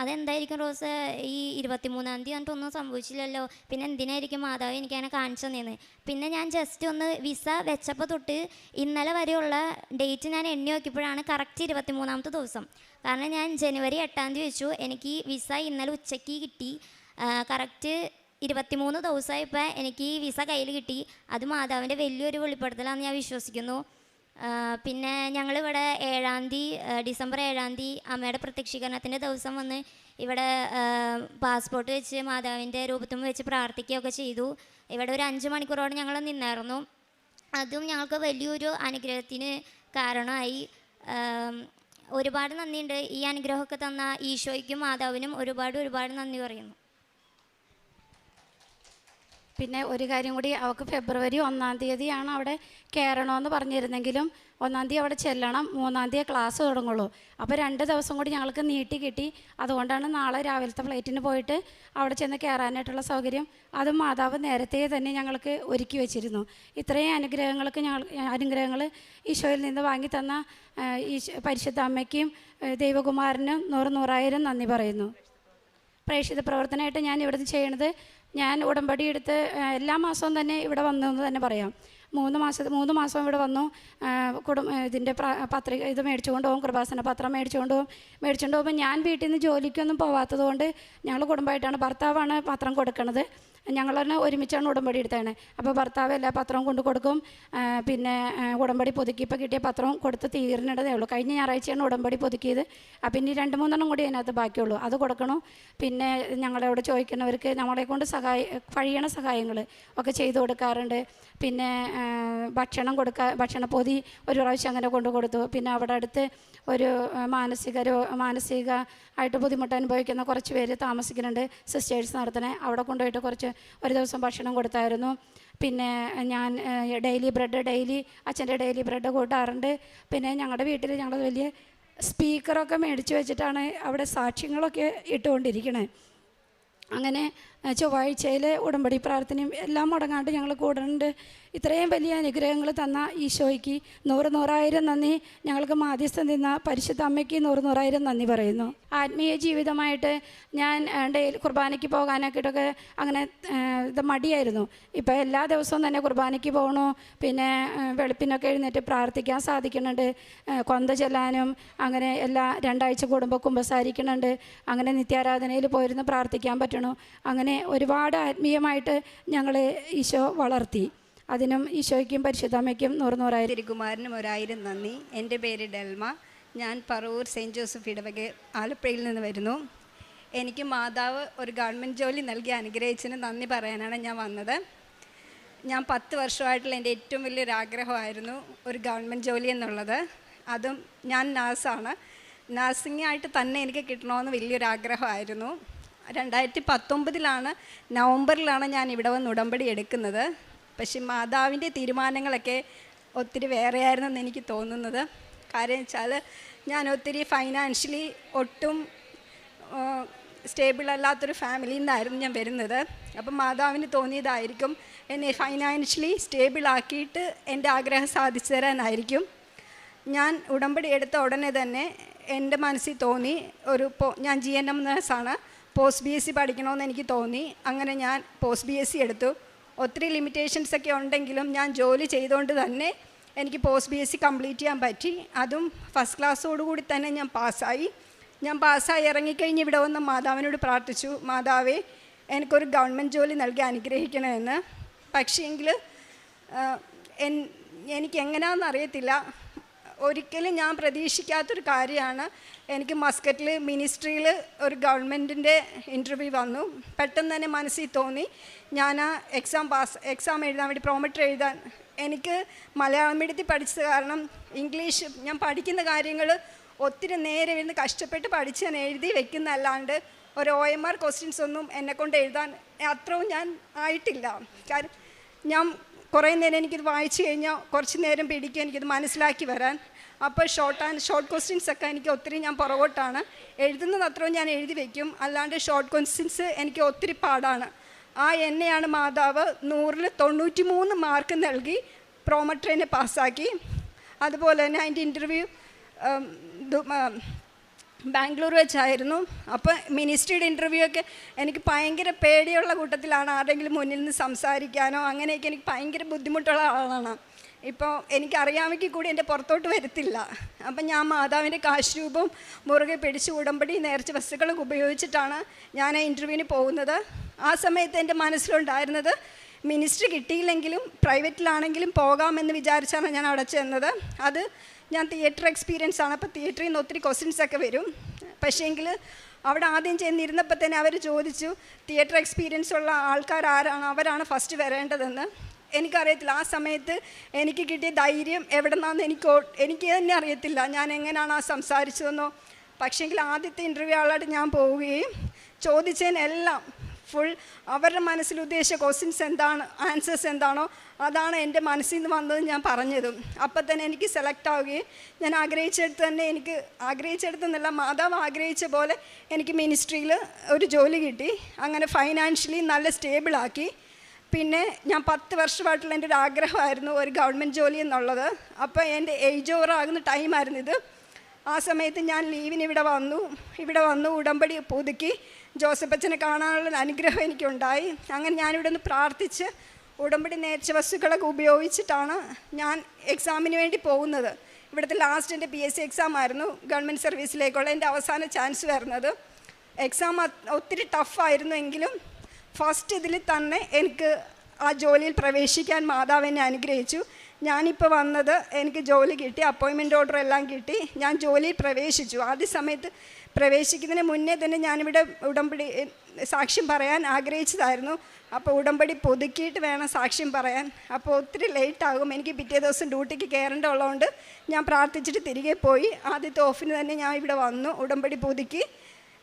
അതെന്തായിരിക്കും റോസ് ഈ 23-ാം തീയതി എന്നിട്ട് ഒന്നും സംഭവിച്ചില്ലല്ലോ, പിന്നെ എന്തിനായിരിക്കും മാതാവ് എനിക്ക് അതിനെ കാണിച്ചു തന്നേന്ന്. പിന്നെ ഞാൻ ജസ്റ്റ് ഒന്ന് വിസ വെച്ചപ്പോൾ തൊട്ട് ഇന്നലെ വരെയുള്ള ഡേറ്റ് ഞാൻ എണ്ണി നോക്കിയപ്പോഴാണ് കറക്റ്റ് 23-ാമത്തെ ദിവസം. കാരണം ഞാൻ ജനുവരി 8-ാം തീയതി വെച്ചു, എനിക്ക് വിസ ഇന്നലെ ഉച്ചയ്ക്ക് കിട്ടി. കറക്റ്റ് 23 ദിവസമായപ്പോൾ എനിക്ക് വിസ കയ്യിൽ കിട്ടി. അത് മാതാവിൻ്റെ വലിയൊരു വെളിപ്പെടുത്തലാണെന്ന് ഞാൻ വിശ്വസിക്കുന്നു. പിന്നെ ഞങ്ങളിവിടെ 7-ാം തീയതി ഡിസംബർ 7-ാം തീയതി അമ്മയുടെ പ്രത്യക്ഷീകരണത്തിൻ്റെ ദിവസം വന്ന് ഇവിടെ പാസ്പോർട്ട് വെച്ച് മാതാവിൻ്റെ രൂപത്തും വെച്ച് പ്രാർത്ഥിക്കുകയൊക്കെ ചെയ്തു. ഇവിടെ ഒരു 5 മണിക്കൂറോടെ ഞങ്ങൾ നിന്നായിരുന്നു. അതും ഞങ്ങൾക്ക് വലിയൊരു അനുഗ്രഹത്തിന് കാരണമായി. ഒരുപാട് നന്ദിയുണ്ട്. ഈ അനുഗ്രഹമൊക്കെ തന്ന ഈശോയ്ക്കും മാതാവിനും ഒരുപാട് നന്ദി പറയുന്നു. പിന്നെ ഒരു കാര്യം കൂടി, അവൾക്ക് ഫെബ്രുവരി 1-ാം തീയതിയാണ് അവിടെ കയറണമെന്ന് പറഞ്ഞിരുന്നെങ്കിലും 1-ാം തീയതി അവിടെ ചെല്ലണം, 3-ാം തീയതി ക്ലാസ് തുടങ്ങുള്ളൂ. അപ്പോൾ 2 ദിവസം കൂടി ഞങ്ങൾക്ക് നീട്ടി കിട്ടി. അതുകൊണ്ടാണ് നാളെ രാവിലത്തെ ഫ്ലൈറ്റിന് പോയിട്ട് അവിടെ ചെന്ന് കയറാനായിട്ടുള്ള സൗകര്യം അതും മാതാവ് നേരത്തെ തന്നെ ഞങ്ങൾക്ക് ഒരുക്കി വെച്ചിരുന്നു. ഇത്രയും അനുഗ്രഹങ്ങൾ ഈശോയിൽ നിന്ന് വാങ്ങിത്തന്ന പരിശുദ്ധ അമ്മയ്ക്കും ദൈവകുമാരനും 100,000 നന്ദി പറയുന്നു. പ്രേക്ഷിത പ്രവർത്തനമായിട്ട് ഞാൻ ഇവിടുന്ന് ചെയ്യണത്, ഞാൻ ഉടമ്പടി എടുത്ത് എല്ലാ മാസവും തന്നെ ഇവിടെ വന്നതെന്ന് തന്നെ പറയാം. മൂന്ന് മാസം ഇവിടെ വന്നു. ഇതിൻ്റെ പത്രിക ഇത് മേടിച്ചുകൊണ്ട് പോകും, കൃപാസന പത്രം മേടിച്ചുകൊണ്ട് പോകുമ്പോൾ ഞാൻ വീട്ടിൽ നിന്ന് ജോലിക്കൊന്നും പോവാത്തത് കൊണ്ട് ഞങ്ങൾ കുടുംബമായിട്ടാണ്, ഭർത്താവാണ് പത്രം കൊടുക്കണത്. ഞങ്ങൾ തന്നെ ഒരുമിച്ചാണ് ഉടമ്പടി എടുത്തതാണ്. അപ്പോൾ ഭർത്താവ് എല്ലാ പത്രവും കൊണ്ട് കൊടുക്കും. പിന്നെ ഉടമ്പടി പുതുക്കി ഇപ്പോൾ കിട്ടിയ പത്രവും കൊടുത്ത് തീർന്നിടതേ ഉള്ളൂ. കഴിഞ്ഞ ഞായറാഴ്ചയാണ് ഉടമ്പടി പുതുക്കിയത്. അപ്പം ഇനി 2-3 കൂടി അതിനകത്ത് ബാക്കിയുള്ളൂ, അത് കൊടുക്കണം. പിന്നെ ഞങ്ങളോട് ചോദിക്കുന്നവർക്ക് നമ്മളെ കൊണ്ട് കഴിയണ സഹായങ്ങൾ ഒക്കെ ചെയ്തു കൊടുക്കാറുണ്ട്. പിന്നെ ഭക്ഷണപ്പൊതി ഒരു പ്രാവശ്യം അങ്ങനെ കൊണ്ടു കൊടുത്തു. പിന്നെ അവിടെ അടുത്ത് ഒരു മാനസികമായിട്ട് ബുദ്ധിമുട്ട് അനുഭവിക്കുന്ന കുറച്ച് പേര് താമസിക്കുന്നുണ്ട്, സിസ്റ്റേഴ്സ് നടത്തണേ. അവിടെ കൊണ്ടുപോയിട്ട് ഒരു ദിവസം ഭക്ഷണം കൊടുത്തായിരുന്നു. പിന്നെ ഞാൻ ഡെയിലി അച്ഛൻ്റെ ഡെയിലി ബ്രെഡ് കൂട്ടാറുണ്ട്. പിന്നെ ഞങ്ങളുടെ വീട്ടിൽ ഞങ്ങൾ വലിയ സ്പീക്കറൊക്കെ മേടിച്ച് വെച്ചിട്ടാണ് അവിടെ സാക്ഷ്യങ്ങളൊക്കെ ഇട്ടുകൊണ്ടിരിക്കണേ. അങ്ങനെ ചൊവ്വാഴ്ചയിൽ ഉടമ്പടി പ്രാർത്ഥനയും എല്ലാം മുടങ്ങാണ്ട് ഞങ്ങൾ കൂടുന്നുണ്ട്. ഇത്രയും വലിയ അനുഗ്രഹങ്ങൾ തന്ന ഈശോയ്ക്ക് 100,000 നന്ദി. ഞങ്ങൾക്ക് മാധ്യസ്ഥം തന്ന പരിശുദ്ധ അമ്മയ്ക്ക് 100,000 നന്ദി പറയുന്നു. ആത്മീയ ജീവിതമായിട്ട് ഞാൻ ഡെയിലി കുർബാനയ്ക്ക് പോകാനൊക്കെയിട്ടൊക്കെ അങ്ങനെ ഇത് മടിയായിരുന്നു. ഇപ്പോൾ എല്ലാ ദിവസവും തന്നെ കുർബാനയ്ക്ക് പോകണു. പിന്നെ വെളുപ്പിനൊക്കെ എഴുന്നേറ്റ് പ്രാർത്ഥിക്കാൻ സാധിക്കുന്നുണ്ട്. കൊന്ത ചെല്ലാനും അങ്ങനെ 2 ആഴ്ച കൂടുമ്പോൾ കുമ്പസാരിക്കുന്നുണ്ട്. അങ്ങനെ നിത്യാരാധനയിൽ പോയിരുന്ന് പ്രാർത്ഥിക്കാൻ പറ്റണു. അങ്ങനെ ഒരുപാട് ആത്മീയമായിട്ട് ഞങ്ങൾ ഈശോ വളർത്തി. അതിനും ഈശോയ്ക്കും പരിശുദ്ധാമ്മയ്ക്കും 100,000. തിരുകുമാരനും 1000 നന്ദി. എൻ്റെ പേര് ഡെൽമ. ഞാൻ പറവൂർ സെൻറ്റ് ജോസഫ് ഇടവക ആലപ്പുഴയിൽ നിന്ന് വരുന്നു. എനിക്ക് മാതാവ് ഒരു ഗവൺമെൻറ് ജോലി നൽകി അനുഗ്രഹിച്ചതിന് നന്ദി പറയാനാണ് ഞാൻ വന്നത്. ഞാൻ 10 വർഷമായിട്ടുള്ള എൻ്റെ ഏറ്റവും വലിയൊരാഗ്രഹമായിരുന്നു ഒരു ഗവൺമെൻറ് ജോലി എന്നുള്ളത്. അതും ഞാൻ നഴ്സാണ്. നഴ്സിംഗായിട്ട് തന്നെ എനിക്ക് കിട്ടണമെന്ന് വലിയൊരാഗ്രഹമായിരുന്നു. 2019 നവംബറിലാണ് ഞാൻ ഇവിടെ വന്ന് ഉടമ്പടി എടുക്കുന്നത്. പക്ഷെ മാതാവിൻ്റെ തീരുമാനങ്ങളൊക്കെ ഒത്തിരി വേറെയായിരുന്നെന്ന് എനിക്ക് തോന്നുന്നത്. കാര്യം വെച്ചാൽ ഞാൻ ഒത്തിരി ഫൈനാൻഷ്യലി ഒട്ടും സ്റ്റേബിൾ അല്ലാത്തൊരു ഫാമിലിയിൽ നിന്നായിരുന്നു ഞാൻ വരുന്നത്. അപ്പം മാതാവിന് തോന്നിയതായിരിക്കും എന്നെ ഫൈനാൻഷ്യലി സ്റ്റേബിളാക്കിയിട്ട് എൻ്റെ ആഗ്രഹം സാധിച്ചു തരാനായിരിക്കും. ഞാൻ ഉടമ്പടി എടുത്ത ഉടനെ തന്നെ എൻ്റെ മനസ്സിൽ തോന്നി ഞാൻ GNM നേഴ്സാണ്, പോസ്റ്റ് BSc പഠിക്കണമെന്ന് എനിക്ക് തോന്നി. അങ്ങനെ ഞാൻ പോസ്റ്റ് BSc എടുത്തു. ഒത്തിരി ലിമിറ്റേഷൻസൊക്കെ ഉണ്ടെങ്കിലും ഞാൻ ജോലി ചെയ്തുകൊണ്ട് തന്നെ എനിക്ക് പോസ്റ്റ് BSc കംപ്ലീറ്റ് ചെയ്യാൻ പറ്റി. അതും ഫസ്റ്റ് ക്ലാസ്സോടുകൂടി തന്നെ ഞാൻ പാസ്സായി ഇറങ്ങിക്കഴിഞ്ഞ് ഇവിടെ വന്ന് മാതാവിനോട് പ്രാർത്ഥിച്ചു, മാതാവേ എനിക്കൊരു ഗവൺമെൻറ് ജോലി നൽകി അനുഗ്രഹിക്കണമെന്ന്. പക്ഷേങ്കിൽ എനിക്ക് എങ്ങനെയാണെന്ന് അറിയത്തില്ല, ഒരിക്കലും ഞാൻ പ്രതീക്ഷിക്കാത്തൊരു കാര്യമാണ്. എനിക്ക് മസ്കറ്റിൽ മിനിസ്ട്രിയിൽ ഒരു ഗവൺമെൻറ്റിൻ്റെ ഇൻ്റർവ്യൂ വന്നു. പെട്ടെന്ന് തന്നെ മനസ്സിൽ തോന്നി ഞാൻ ആ എക്സാം എഴുതാൻ വേണ്ടി പ്രോമെട്രി എഴുതാൻ. എനിക്ക് മലയാളം മീഡിയത്തിൽ പഠിച്ചത് കാരണം ഇംഗ്ലീഷ് ഞാൻ പഠിക്കുന്ന കാര്യങ്ങൾ ഒത്തിരി നേരെ ഇരുന്ന് കഷ്ടപ്പെട്ട് പഠിച്ച് ഞാൻ എഴുതി വെക്കുന്നതല്ലാണ്ട് ഒരു OMR ക്വസ്റ്റ്യൻസ് ഒന്നും എന്നെക്കൊണ്ട് എഴുതാൻ അത്രയും ഞാൻ ആയിട്ടില്ല. കാരണം ഞാൻ കുറേ നേരം എനിക്കിത് വായിച്ചു കഴിഞ്ഞാൽ കുറച്ച് നേരം പിടിക്കും എനിക്കിത് മനസ്സിലാക്കി വരാൻ. അപ്പോൾ ഷോർട്ട് ക്വസ്റ്റ്യൻസൊക്കെ എനിക്ക് ഒത്തിരി ഞാൻ പുറകോട്ടാണ്. എഴുതുന്നത് അത്രയും ഞാൻ എഴുതി വയ്ക്കും, അല്ലാണ്ട് ഷോർട്ട് ക്വസ്റ്റ്യൻസ് എനിക്ക് ഒത്തിരി പാടാണ്. എന്നെയാണ് മാതാവ് 100-ൽ 93 മാർക്ക് നൽകി പ്രോമെട്രിനെ പാസ്സാക്കി. അതുപോലെ തന്നെ അതിൻ്റെ ഇൻ്റർവ്യൂ ബാംഗ്ലൂർ വെച്ചായിരുന്നു. അപ്പോൾ മിനിസ്ട്രിയുടെ ഇൻ്റർവ്യൂ ഒക്കെ എനിക്ക് ഭയങ്കര പേടിയുള്ള കൂട്ടത്തിലാണ്. ആരെങ്കിലും മുന്നിൽ നിന്ന് സംസാരിക്കാനോ അങ്ങനെയൊക്കെ എനിക്ക് ഭയങ്കര ബുദ്ധിമുട്ടുള്ള ആളാണ്. ഇപ്പോൾ എനിക്കറിയാമെങ്കിൽ കൂടി എൻ്റെ പുറത്തോട്ട് വരത്തില്ല. അപ്പം ഞാൻ മാതാവിൻ്റെ കാശുരൂപം മുറുകെ പിടിച്ച് ഉടമ്പടി നേർച്ച വസ്തുക്കളും ഉപയോഗിച്ചിട്ടാണ് ഞാൻ ആ ഇൻ്റർവ്യൂവിന് പോകുന്നത്. ആ സമയത്ത് എൻ്റെ മനസ്സിലുണ്ടായിരുന്നത് മിനിസ്ട്രി കിട്ടിയില്ലെങ്കിലും പ്രൈവറ്റിലാണെങ്കിലും പോകാമെന്ന് വിചാരിച്ചാണ് ഞാൻ അവിടെ ചെന്നത്. അത് ഞാൻ തിയേറ്റർ എക്സ്പീരിയൻസ് ആണ്. അപ്പോൾ തിയേറ്ററിൽ നിന്ന് ഒത്തിരി ക്വസ്റ്റ്യൻസൊക്കെ വരും. പക്ഷേങ്കിൽ അവിടെ ആദ്യം ചെന്നിരുന്നപ്പോൾ തന്നെ അവർ ചോദിച്ചു തിയേറ്റർ എക്സ്പീരിയൻസ് ഉള്ള ആൾക്കാർ ആരാണ്, അവരാണ് ഫസ്റ്റ് വരേണ്ടതെന്ന്. എനിക്കറിയത്തില്ല ആ സമയത്ത് എനിക്ക് കിട്ടിയ ധൈര്യം എവിടെ നിന്നാന്ന് എനിക്ക് തന്നെ അറിയത്തില്ല ഞാൻ എങ്ങനെയാണ് സംസാരിച്ചതെന്നോ. പക്ഷേങ്കിൽ ആദ്യത്തെ ഇൻ്റർവ്യൂ ആളായിട്ട് ഞാൻ പോവുകയും ചോദിച്ചതിനെല്ലാം ഫുൾ അവരുടെ മനസ്സിൽ ഉദ്ദേശിച്ച ക്വസ്റ്റ്യൻസ് എന്താണ്, ആൻസേഴ്സ് എന്താണോ അതാണ് എൻ്റെ മനസ്സിൽ നിന്ന് വന്നത് ഞാൻ പറഞ്ഞതും. അപ്പം തന്നെ എനിക്ക് സെലക്ട് ആവുകയും ഞാൻ ആഗ്രഹിച്ചെടുത്തെന്നല്ല മാതാവ് ആഗ്രഹിച്ച പോലെ എനിക്ക് മിനിസ്ട്രിയിൽ ഒരു ജോലി കിട്ടി. അങ്ങനെ ഫൈനാൻഷ്യലി നല്ല സ്റ്റേബിളാക്കി. പിന്നെ ഞാൻ 10 വർഷമായിട്ടുള്ള എൻ്റെ ഒരു ആഗ്രഹമായിരുന്നു ഒരു ഗവൺമെൻറ് ജോലി എന്നുള്ളത്. അപ്പോൾ എൻ്റെ ഏജ് ഓവർ ആകുന്ന ടൈമായിരുന്നു ഇത്. ആ സമയത്ത് ഞാൻ ലീവിന് ഇവിടെ വന്നു ഉടമ്പടി പുതുക്കി ജോസഫ് അച്ഛനെ കാണാനുള്ള അനുഗ്രഹം എനിക്കുണ്ടായി. അങ്ങനെ ഞാനിവിടെ നിന്ന് പ്രാർത്ഥിച്ച് ഉടമ്പടി നേർച്ച വസ്തുക്കളൊക്കെ ഉപയോഗിച്ചിട്ടാണ് ഞാൻ എക്സാമിന് വേണ്ടി പോകുന്നത്. ഇവിടുത്തെ ലാസ്റ്റ് എൻ്റെ PSC എക്സാം ആയിരുന്നു, ഗവൺമെൻറ് സർവീസിലേക്കുള്ള എൻ്റെ അവസാന ചാൻസ് വരുന്നത്. എക്സാം ഒത്തിരി ടഫായിരുന്നു എങ്കിലും ഫസ്റ്റ് ഇതിൽ തന്നെ എനിക്ക് ആ ജോലിയിൽ പ്രവേശിക്കാൻ മാതാവ് എന്നെ അനുഗ്രഹിച്ചു. ഞാനിപ്പോൾ വന്നത് എനിക്ക് ജോലി കിട്ടി, അപ്പോയിൻമെൻറ്റ് ഓർഡർ എല്ലാം കിട്ടി, ഞാൻ ജോലിയിൽ പ്രവേശിച്ചു. ആദ്യ സമയത്ത് പ്രവേശിക്കുന്നതിന് മുന്നേ തന്നെ ഞാനിവിടെ ഉടമ്പടി സാക്ഷ്യം പറയാൻ ആഗ്രഹിച്ചതായിരുന്നു. അപ്പോൾ ഉടമ്പടി പുതുക്കിയിട്ട് വേണം സാക്ഷ്യം പറയാൻ. അപ്പോൾ ഒത്തിരി ലേറ്റാകും, എനിക്ക് പിറ്റേ ദിവസം ഡ്യൂട്ടിക്ക് കയറേണ്ട ഉള്ളതുകൊണ്ട് ഞാൻ പ്രാർത്ഥിച്ചിട്ട് തിരികെ പോയി. ആദ്യത്തെ ഓഫിന് തന്നെ ഞാൻ ഇവിടെ വന്നു, ഉടമ്പടി പുതുക്കി.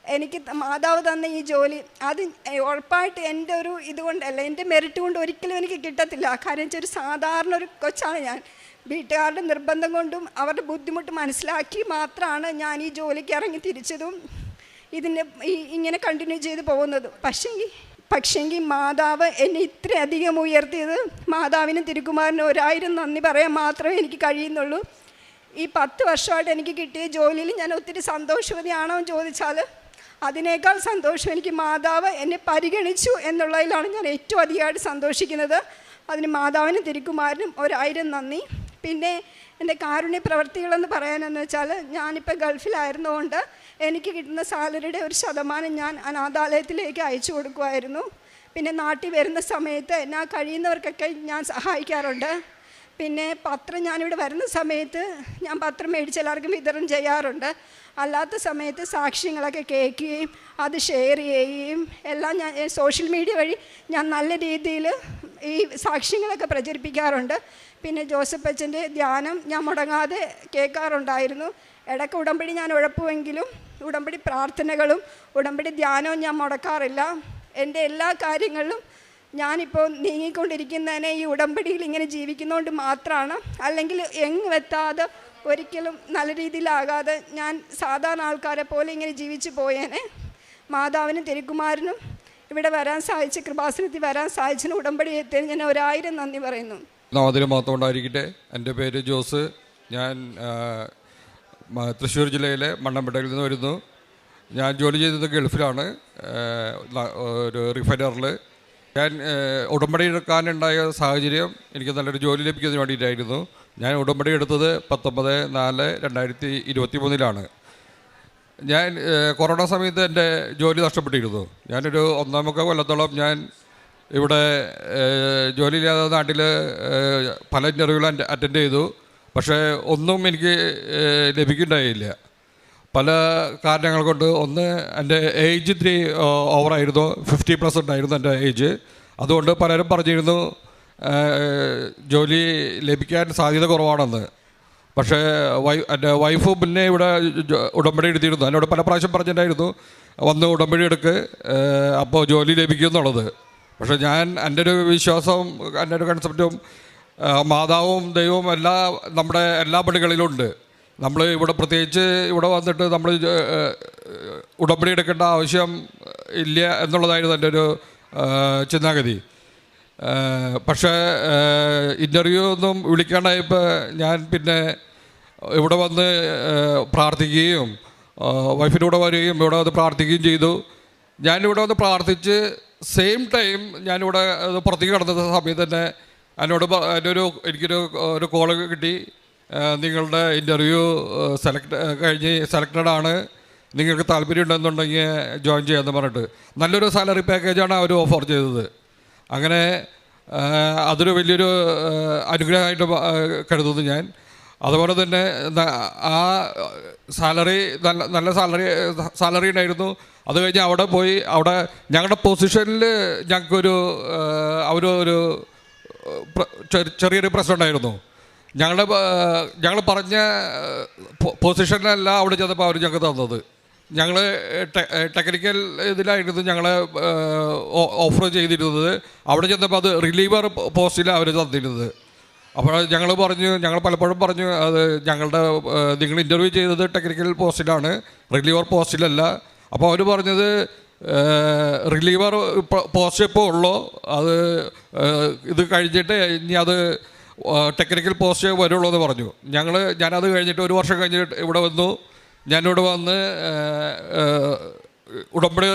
എനിക്ക് മാതാവ് തന്ന ഈ ജോലി അത് ഉറപ്പായിട്ട് എൻ്റെ ഒരു ഇതുകൊണ്ടല്ല, എൻ്റെ മെറിറ്റ് കൊണ്ട് ഒരിക്കലും എനിക്ക് കിട്ടത്തില്ല. കാര്യം വെച്ചാൽ ഒരു സാധാരണ ഒരു കൊച്ചാണ് ഞാൻ. വീട്ടുകാരുടെ നിർബന്ധം കൊണ്ടും അവരുടെ ബുദ്ധിമുട്ട് മനസ്സിലാക്കി മാത്രമാണ് ഞാൻ ഈ ജോലിക്ക് ഇറങ്ങി തിരിച്ചതും ഇതിൻ്റെ ഇങ്ങനെ കണ്ടിന്യൂ ചെയ്ത് പോകുന്നതും. പക്ഷേങ്കിൽ മാതാവ് എന്നെ ഇത്രയധികം ഉയർത്തിയത് മാതാവിനും തിരുക്കുമാരനും 1000 നന്ദി പറയാൻ മാത്രമേ എനിക്ക് കഴിയുന്നുള്ളൂ. ഈ 10 വർഷമായിട്ട് എനിക്ക് കിട്ടിയ ജോലിയിൽ ഞാൻ ഒത്തിരി സന്തോഷവതിയാണോ എന്ന് ചോദിച്ചാൽ അതിനേക്കാൾ സന്തോഷം എനിക്ക് മാതാവ് എന്നെ പരിഗണിച്ചു എന്നുള്ളതിലാണ് ഞാൻ ഏറ്റവും അധികമായിട്ട് സന്തോഷിക്കുന്നത്. അതിന് മാതാവിനും തിരുക്കുമാരനും 1000 നന്ദി. പിന്നെ എൻ്റെ കാരുണ്യ പ്രവർത്തികളെന്ന് പറയാനെന്ന് വെച്ചാൽ ഞാനിപ്പോൾ ഗൾഫിലായിരുന്നുകൊണ്ട് എനിക്ക് കിട്ടുന്ന സാലറിയുടെ 1% ഞാൻ അനാഥാലയത്തിലേക്ക് അയച്ചു കൊടുക്കുമായിരുന്നു. പിന്നെ നാട്ടിൽ വരുന്ന സമയത്ത് എന്നെ കഴിയുന്നവർക്കൊക്കെ ഞാൻ സഹായിക്കാറുണ്ട്. പിന്നെ പത്രം ഞാനിവിടെ വരുന്ന സമയത്ത് ഞാൻ പത്രം മേടിച്ച് എല്ലാവർക്കും വിതരണം ചെയ്യാറുണ്ട്. അല്ലാത്ത സമയത്ത് സാക്ഷ്യങ്ങളൊക്കെ കേൾക്കുകയും അത് ഷെയർ ചെയ്യുകയും എല്ലാം ഞാൻ സോഷ്യൽ മീഡിയ വഴി ഞാൻ നല്ല രീതിയിൽ ഈ സാക്ഷ്യങ്ങളൊക്കെ പ്രചരിപ്പിക്കാറുണ്ട്. പിന്നെ ജോസഫ് അച്ഛൻ്റെ ധ്യാനം ഞാൻ മുടങ്ങാതെ കേൾക്കാറുണ്ടായിരുന്നു. ഇടയ്ക്ക് ഉടമ്പടി ഞാൻ ഉഴപ്പുമെങ്കിലും ഉടമ്പടി പ്രാർത്ഥനകളും ഉടമ്പടി ധ്യാനവും ഞാൻ മുടക്കാറില്ല. എൻ്റെ എല്ലാ കാര്യങ്ങളിലും ഞാനിപ്പോൾ നീങ്ങിക്കൊണ്ടിരിക്കുന്നതിനെ ഈ ഉടമ്പടിയിൽ ഇങ്ങനെ ജീവിക്കുന്നതുകൊണ്ട് മാത്രമാണ്. അല്ലെങ്കിൽ എങ്ങുമെത്താതെ ഒരിക്കലും നല്ല രീതിയിലാകാതെ ഞാൻ സാധാരണ ആൾക്കാരെ പോലെ ഇങ്ങനെ ജീവിച്ചു പോയേനെ. മാതാവിനും തിരുക്കുമാരനും ഇവിടെ വരാൻ സാധിച്ച, കൃപാസനത്തിൽ വരാൻ സാധിച്ചതിന് ഉടമ്പടി എത്തിയതിന് ഞാൻ 1000 നന്ദി പറയുന്നു. നാമത്തിന് മാത്രം ഉണ്ടായിരിക്കട്ടെ. എൻ്റെ പേര് ജോസ്. ഞാൻ തൃശ്ശൂർ ജില്ലയിലെ മണ്ണമ്പേട്ടയിൽ നിന്ന് വരുന്നു. ഞാൻ ജോലി ചെയ്തത് ഗൾഫിലാണ്, ഒരു റിഫൈനറിൽ. ഞാൻ ഉടമ്പടി എടുക്കാനുണ്ടായ സാഹചര്യം എനിക്ക് നല്ലൊരു ജോലി ലഭിക്കുന്നതിന് വേണ്ടിയിട്ടായിരുന്നു. ഞാൻ ഉടമ്പടി എടുത്തത് 19/4/2023 ഞാൻ കൊറോണ സമയത്ത് എൻ്റെ ജോലി നഷ്ടപ്പെട്ടിരുന്നു. ഞാനൊരു 1.25 കൊല്ലത്തോളം ഞാൻ ഇവിടെ ജോലിയില്ലാതെ നാട്ടിൽ പല ഇൻ്റർവ്യൂകളും അറ്റൻഡ് ചെയ്തു. പക്ഷേ ഒന്നും എനിക്ക് ലഭിക്കുന്നുണ്ടായില്ല, പല കാരണങ്ങൾ കൊണ്ട്. ഒന്ന്, എൻ്റെ ഏജ് 3 ഓവറായിരുന്നു, 50+ ഉണ്ടായിരുന്നു എൻ്റെ ഏജ്. അതുകൊണ്ട് പലരും പറഞ്ഞിരുന്നു ജോലി ലഭിക്കാൻ സാധ്യത കുറവാണെന്ന്. പക്ഷേ എൻ്റെ വൈഫ് മുന്നേ ഇവിടെ ഉടമ്പടി എടുത്തിരുന്നു. എന്നോട് പല പ്രാവശ്യം പറഞ്ഞിട്ടുണ്ടായിരുന്നു വന്ന് ഉടമ്പടി എടുക്ക്, അപ്പോൾ ജോലി ലഭിക്കും എന്നുള്ളത്. പക്ഷേ ഞാൻ എൻ്റെ ഒരു വിശ്വാസം, എൻ്റെ ഒരു കൺസെപ്റ്റും മാതാവും ദൈവവും നമ്മുടെ എല്ലാ പണികളിലുണ്ട്. നമ്മൾ ഇവിടെ പ്രത്യേകിച്ച് ഇവിടെ വന്നിട്ട് നമ്മൾ ഉടമ്പടി എടുക്കേണ്ട ആവശ്യം ഇല്ല എന്നുള്ളതായിരുന്നു എൻ്റെ ഒരു ചിന്താഗതി. പക്ഷേ ഇൻ്റർവ്യൂ ഒന്നും വിളിക്കാണ്ടായപ്പോൾ ഞാൻ പിന്നെ ഇവിടെ വന്ന് പ്രാർത്ഥിക്കുകയും വൈഫിൻ്റെ കൂടെ വരികയും ഇവിടെ വന്ന് പ്രാർത്ഥിക്കുകയും ചെയ്തു. ഞാനിവിടെ വന്ന് പ്രാർത്ഥിച്ച് സെയിം ടൈം ഞാനിവിടെ പുറത്തേക്ക് കടന്ന സമയത്ത് തന്നെ എനിക്കൊരു കോള് കിട്ടി. നിങ്ങളുടെ ഇൻ്റർവ്യൂ സെലക്റ്റഡ് ആണ്, നിങ്ങൾക്ക് താല്പര്യം ഉണ്ടെന്നുണ്ടെങ്കിൽ ജോയിൻ ചെയ്യാമെന്ന് പറഞ്ഞിട്ട് നല്ലൊരു സാലറി പാക്കേജാണ് അവർ ഓഫർ ചെയ്തത്. അങ്ങനെ അതൊരു വലിയൊരു അനുഗ്രഹമായിട്ട് കരുതുന്നു ഞാൻ. അതുപോലെ തന്നെ ആ സാലറി നല്ല സാലറി ഉണ്ടായിരുന്നു. അത് കഴിഞ്ഞ് അവിടെ പോയി അവിടെ ഞങ്ങളുടെ പൊസിഷനിൽ ഞങ്ങൾക്കൊരു അവരൊരു ചെറിയൊരു പ്രശ്നം ഉണ്ടായിരുന്നു. ഞങ്ങൾ പറഞ്ഞ പൊസിഷനിലല്ല അവിടെ ചെന്നപ്പോൾ അവർ ഞങ്ങൾക്ക് തന്നത്. ഞങ്ങൾ ടെക്നിക്കൽ ഇതിലായിരുന്നു ഞങ്ങളെ ഓഫർ ചെയ്തിരുന്നത്. അവിടെ ചെന്നപ്പോൾ അത് റിലീവർ പോസ്റ്റിലാണ് അവർ തന്നിരുന്നത്. അപ്പോൾ ഞങ്ങൾ പലപ്പോഴും പറഞ്ഞു അത് നിങ്ങൾ ഇൻ്റർവ്യൂ ചെയ്തത് ടെക്നിക്കൽ പോസ്റ്റിലാണ്, റിലീവർ പോസ്റ്റിലല്ല. അപ്പോൾ അവർ പറഞ്ഞത് റിലീവർ പോസ്റ്റ് ഇപ്പോൾ ഉള്ളൂ, അത് ഇത് കഴിഞ്ഞിട്ട് ഇനി അത് ടെക്നിക്കൽ പോസ്റ്റ് വരുള്ളൂ എന്ന് പറഞ്ഞു. ഞാനത് കഴിഞ്ഞിട്ട് 1 വർഷം കഴിഞ്ഞിട്ട് ഇവിടെ വന്നു. ഞാനിവിടെ വന്ന് ഉടമ്പടി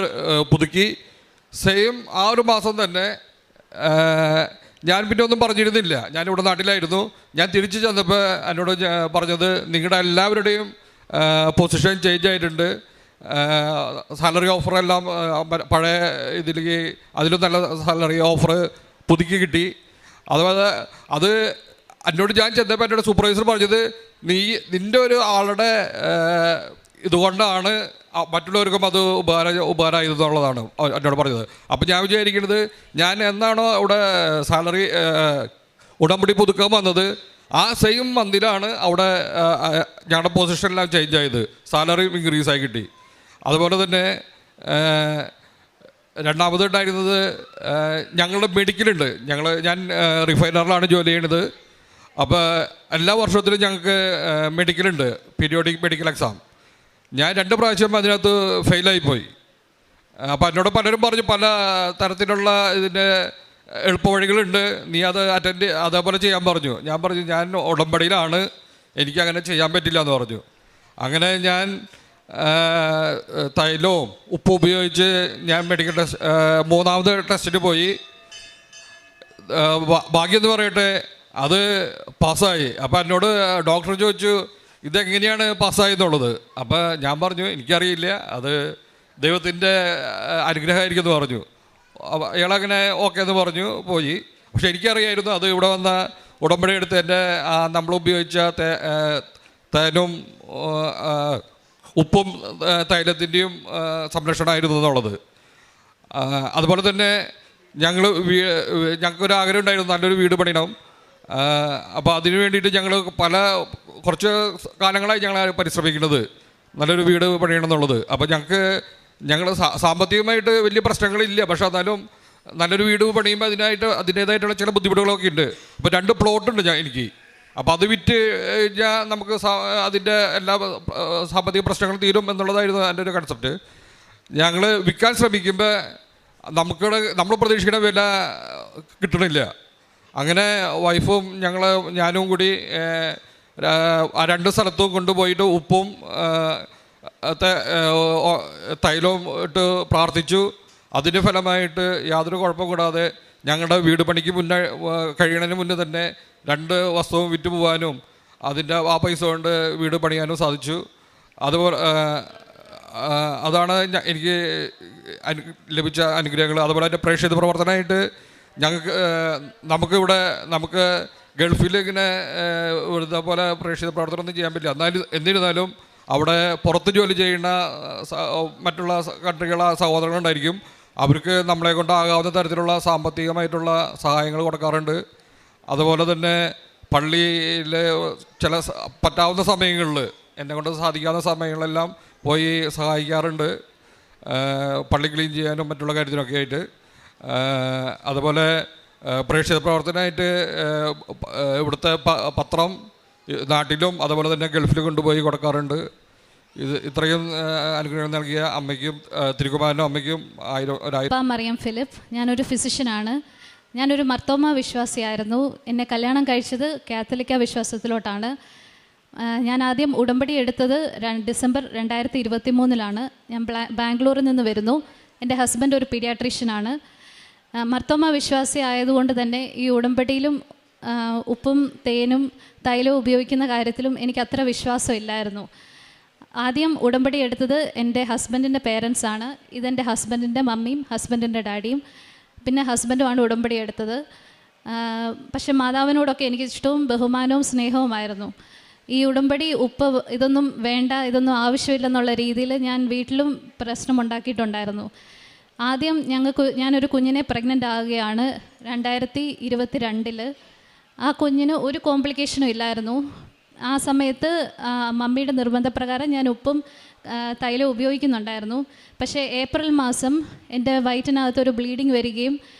പുതുക്കി. സെയിം ആ ഒരു മാസം തന്നെ ഞാൻ പിന്നെ ഒന്നും പറഞ്ഞിരുന്നില്ല. ഞാനിവിടെ നാട്ടിലായിരുന്നു. ഞാൻ തിരിച്ചു ചെന്നപ്പോൾ എന്നോട് പറഞ്ഞത് നിങ്ങളുടെ എല്ലാവരുടെയും പൊസിഷൻ ചേഞ്ച് ആയിട്ടുണ്ട്, സാലറി ഓഫറെല്ലാം പഴയ ഇതിലേക്ക് അതിലും നല്ല സാലറി ഓഫർ പുതുക്കി കിട്ടി. അതുപോലെ അത് എന്നോട് ഞാൻ ചെന്നപ്പോൾ എന്നോട് സൂപ്പർവൈസർ പറഞ്ഞത് നിൻ്റെ ഒരു ആളുടെ ഇതുകൊണ്ടാണ് മറ്റുള്ളവർക്കും അത് ഉപകാരമായതെന്നുള്ളതാണ് എന്നോട് പറഞ്ഞത്. അപ്പോൾ ഞാൻ വിചാരിക്കുന്നത് ഞാൻ എന്നാണോ അവിടെ സാലറി ഉടമ്പടി പുതുക്കാൻ വന്നത് ആ സെയിം മന്തിലാണ് അവിടെ ഞങ്ങളുടെ പൊസിഷനെല്ലാം ചേഞ്ച് ആയത്, സാലറി ഇൻക്രീസ് ആയി കിട്ടി. അതുപോലെ തന്നെ രണ്ടാമതുണ്ടായിരുന്നത് ഞങ്ങളുടെ മെഡിക്കലുണ്ട്. ഞാൻ റിഫൈനറിലാണ് ജോലി ചെയ്യുന്നത്. അപ്പോൾ എല്ലാ വർഷത്തിലും ഞങ്ങൾക്ക് മെഡിക്കലുണ്ട്, പീരിയോഡിക് മെഡിക്കൽ എക്സാം. ഞാൻ 2 പ്രാവശ്യം അതിനകത്ത് ഫെയിലായിപ്പോയി. അപ്പോൾ എന്നോട് പലരും പറഞ്ഞു പല തരത്തിലുള്ള ഇതിൻ്റെ എളുപ്പവഴികളുണ്ട്, നീ അത് അതേപോലെ ചെയ്യാൻ പറഞ്ഞു. ഞാൻ പറഞ്ഞു ഞാൻ ഉടമ്പടിയിലാണ്, എനിക്കങ്ങനെ ചെയ്യാൻ പറ്റില്ല എന്ന് പറഞ്ഞു. അങ്ങനെ ഞാൻ തൈലവും ഉപ്പും ഉപയോഗിച്ച് ഞാൻ മെഡിക്കൽ ടെസ്റ്റ് 3ാമത് ടെസ്റ്റിന് പോയി. ഭാഗ്യം എന്ന് പറയട്ടെ അത് പാസ്സായി. അപ്പോൾ എന്നോട് ഡോക്ടർ ചോദിച്ചു ഇതെങ്ങനെയാണ് പാസ്സായെന്നുള്ളത്. അപ്പോൾ ഞാൻ പറഞ്ഞു എനിക്കറിയില്ല, അത് ദൈവത്തിൻ്റെ അനുഗ്രഹമായിരിക്കും എന്ന് പറഞ്ഞു. അയാളങ്ങനെ ഓക്കെ എന്ന് പറഞ്ഞു പോയി. പക്ഷെ എനിക്കറിയായിരുന്നു അത് ഇവിടെ വന്ന ഉടമ്പടി എടുത്ത് എൻ്റെ നമ്മൾ ഉപയോഗിച്ച തേനും ഉപ്പും തൈലത്തിൻ്റെയും സംരക്ഷണമായിരുന്നു എന്നുള്ളത്. അതുപോലെ തന്നെ ഞങ്ങൾക്കൊരു ആഗ്രഹം ഉണ്ടായിരുന്നു നല്ലൊരു വീട് പണിയണം. അപ്പോൾ അതിന് വേണ്ടിയിട്ട് കുറച്ച് കാലങ്ങളായി ഞങ്ങൾ പരിശ്രമിക്കുന്നത് നല്ലൊരു വീട് പണിയണം എന്നുള്ളത്. അപ്പോൾ ഞങ്ങൾ സാമ്പത്തികമായിട്ട് വലിയ പ്രശ്നങ്ങളില്ല, പക്ഷേ എന്നാലും നല്ലൊരു വീട് പണിയുമ്പോൾ അതിൻ്റേതായിട്ടുള്ള ചില ബുദ്ധിമുട്ടുകളൊക്കെ ഉണ്ട്. അപ്പോൾ 2 പ്ലോട്ടുണ്ട് എനിക്ക്. അപ്പോൾ അത് വിറ്റ് നമുക്ക് അതിൻ്റെ എല്ലാ സാമ്പത്തിക പ്രശ്നങ്ങളും തീരും എന്നുള്ളതായിരുന്നു എൻ്റെ ഒരു കൺസെപ്റ്റ്. ഞങ്ങൾ വിൽക്കാൻ ശ്രമിക്കുമ്പോൾ നമ്മൾ പ്രതീക്ഷിക്കുന്ന വില കിട്ടണില്ല. അങ്ങനെ വൈഫും ഞാനും കൂടി 2 സ്ഥലത്തും കൊണ്ടുപോയിട്ട് ഉപ്പും തൈലവും ഇട്ട് പ്രാർത്ഥിച്ചു. അതിൻ്റെ ഫലമായിട്ട് യാതൊരു കുഴപ്പം കൂടാതെ ഞങ്ങളുടെ വീട് പണിക്ക് കഴിയണതിന് മുന്നേ തന്നെ 2 വസ്തുവും വിറ്റ് പോകാനും അതിൻ്റെ ആ പൈസ കൊണ്ട് വീട് പണിയാനും സാധിച്ചു. അതുപോലെ അതാണ് എനിക്ക് ലഭിച്ച അനുഗ്രഹങ്ങൾ. അതുപോലെ തന്നെ പ്രേക്ഷിത പ്രവർത്തനമായിട്ട് നമുക്ക് ഗൾഫിൽ ഇങ്ങനെ പോലെ പ്രേക്ഷിത പ്രവർത്തനമൊന്നും ചെയ്യാൻ പറ്റില്ല. എന്നിരുന്നാലും അവിടെ പുറത്ത് ജോലി ചെയ്യുന്ന മറ്റുള്ള കൺട്രികളെ സഹോദരങ്ങളുണ്ടായിരിക്കും, അവർക്ക് നമ്മളെ കൊണ്ടാകാവുന്ന തരത്തിലുള്ള സാമ്പത്തികമായിട്ടുള്ള സഹായങ്ങൾ കൊടുക്കാറുണ്ട്. അതുപോലെ തന്നെ പള്ളിയിൽ ചില പറ്റാവുന്ന സമയങ്ങളിൽ എന്നെ കൊണ്ട് സാധിക്കാവുന്ന സമയങ്ങളെല്ലാം പോയി സഹായിക്കാറുണ്ട്, പള്ളി ക്ലീൻ ചെയ്യാനും മറ്റുള്ള കാര്യത്തിനൊക്കെ ആയിട്ട്. അതുപോലെ പ്രേക്ഷിത പ്രവർത്തനമായിട്ട് ഇവിടുത്തെ പത്രം നാട്ടിലും അതുപോലെ തന്നെ ഗൾഫിലും കൊണ്ടുപോയി കൊടുക്കാറുണ്ട്. ഇത്രയും അനുഗ്രഹം നൽകിയ അമ്മയ്ക്കും തിരുക്കുമാരനും അമ്മയ്ക്കും 1000 മറിയം ഫിലിപ്പ്. ഞാനൊരു ഫിസിഷ്യനാണ്. ഞാനൊരു മർത്തോമ വിശ്വാസിയായിരുന്നു. എന്നെ കല്യാണം കഴിച്ചത് കാത്തലിക്ക വിശ്വാസത്തിലോട്ടാണ്. ഞാൻ ആദ്യം ഉടമ്പടി എടുത്തത് ഡിസംബർ 2023 ഞാൻ ബാംഗ്ലൂരിൽ നിന്ന് വരുന്നു. എൻ്റെ ഹസ്ബൻഡ് ഒരു പീഡിയാട്രീഷ്യനാണ്. മർത്തോമ വിശ്വാസി ആയതുകൊണ്ട് തന്നെ ഈ ഉടമ്പടിയിലും ഉപ്പും തേനും തൈലവും ഉപയോഗിക്കുന്ന കാര്യത്തിലും എനിക്ക് അത്ര വിശ്വാസമില്ലായിരുന്നു. ആദ്യം ഉടമ്പടി എടുത്തത് എൻ്റെ ഹസ്ബൻഡിൻ്റെ പേരൻസാണ്. ഇതെൻ്റെ ഹസ്ബൻഡിൻ്റെ മമ്മിയും ഹസ്ബൻഡിൻ്റെ ഡാഡിയും പിന്നെ ഹസ്ബൻഡുമാണ് ഉടമ്പടി എടുത്തത്. പക്ഷെ മാതാവിനോടൊക്കെ എനിക്ക് ഇഷ്ടവും ബഹുമാനവും സ്നേഹവുമായിരുന്നു. ഈ ഉടമ്പടി ഉപ്പ് ഇതൊന്നും വേണ്ട, ഇതൊന്നും ആവശ്യമില്ലെന്നുള്ള രീതിയിൽ ഞാൻ വീട്ടിലും പ്രശ്നമുണ്ടാക്കിയിട്ടുണ്ടായിരുന്നു. ആദ്യം ഞാനൊരു കുഞ്ഞിനെ പ്രഗ്നൻ്റ് ആകുകയാണ് 2022. ആ കുഞ്ഞിന് ഒരു കോംപ്ലിക്കേഷനും ഇല്ലായിരുന്നു. ആ സമയത്ത് മമ്മിയുടെ നിർബന്ധപ്രകാരം ഞാൻ ഉപ്പും തൈലം ഉപയോഗിക്കുന്നുണ്ടായിരുന്നു. പക്ഷേ ഏപ്രിൽ മാസം എൻ്റെ വയറ്റിനകത്തൊരു ബ്ലീഡിങ് വരികയും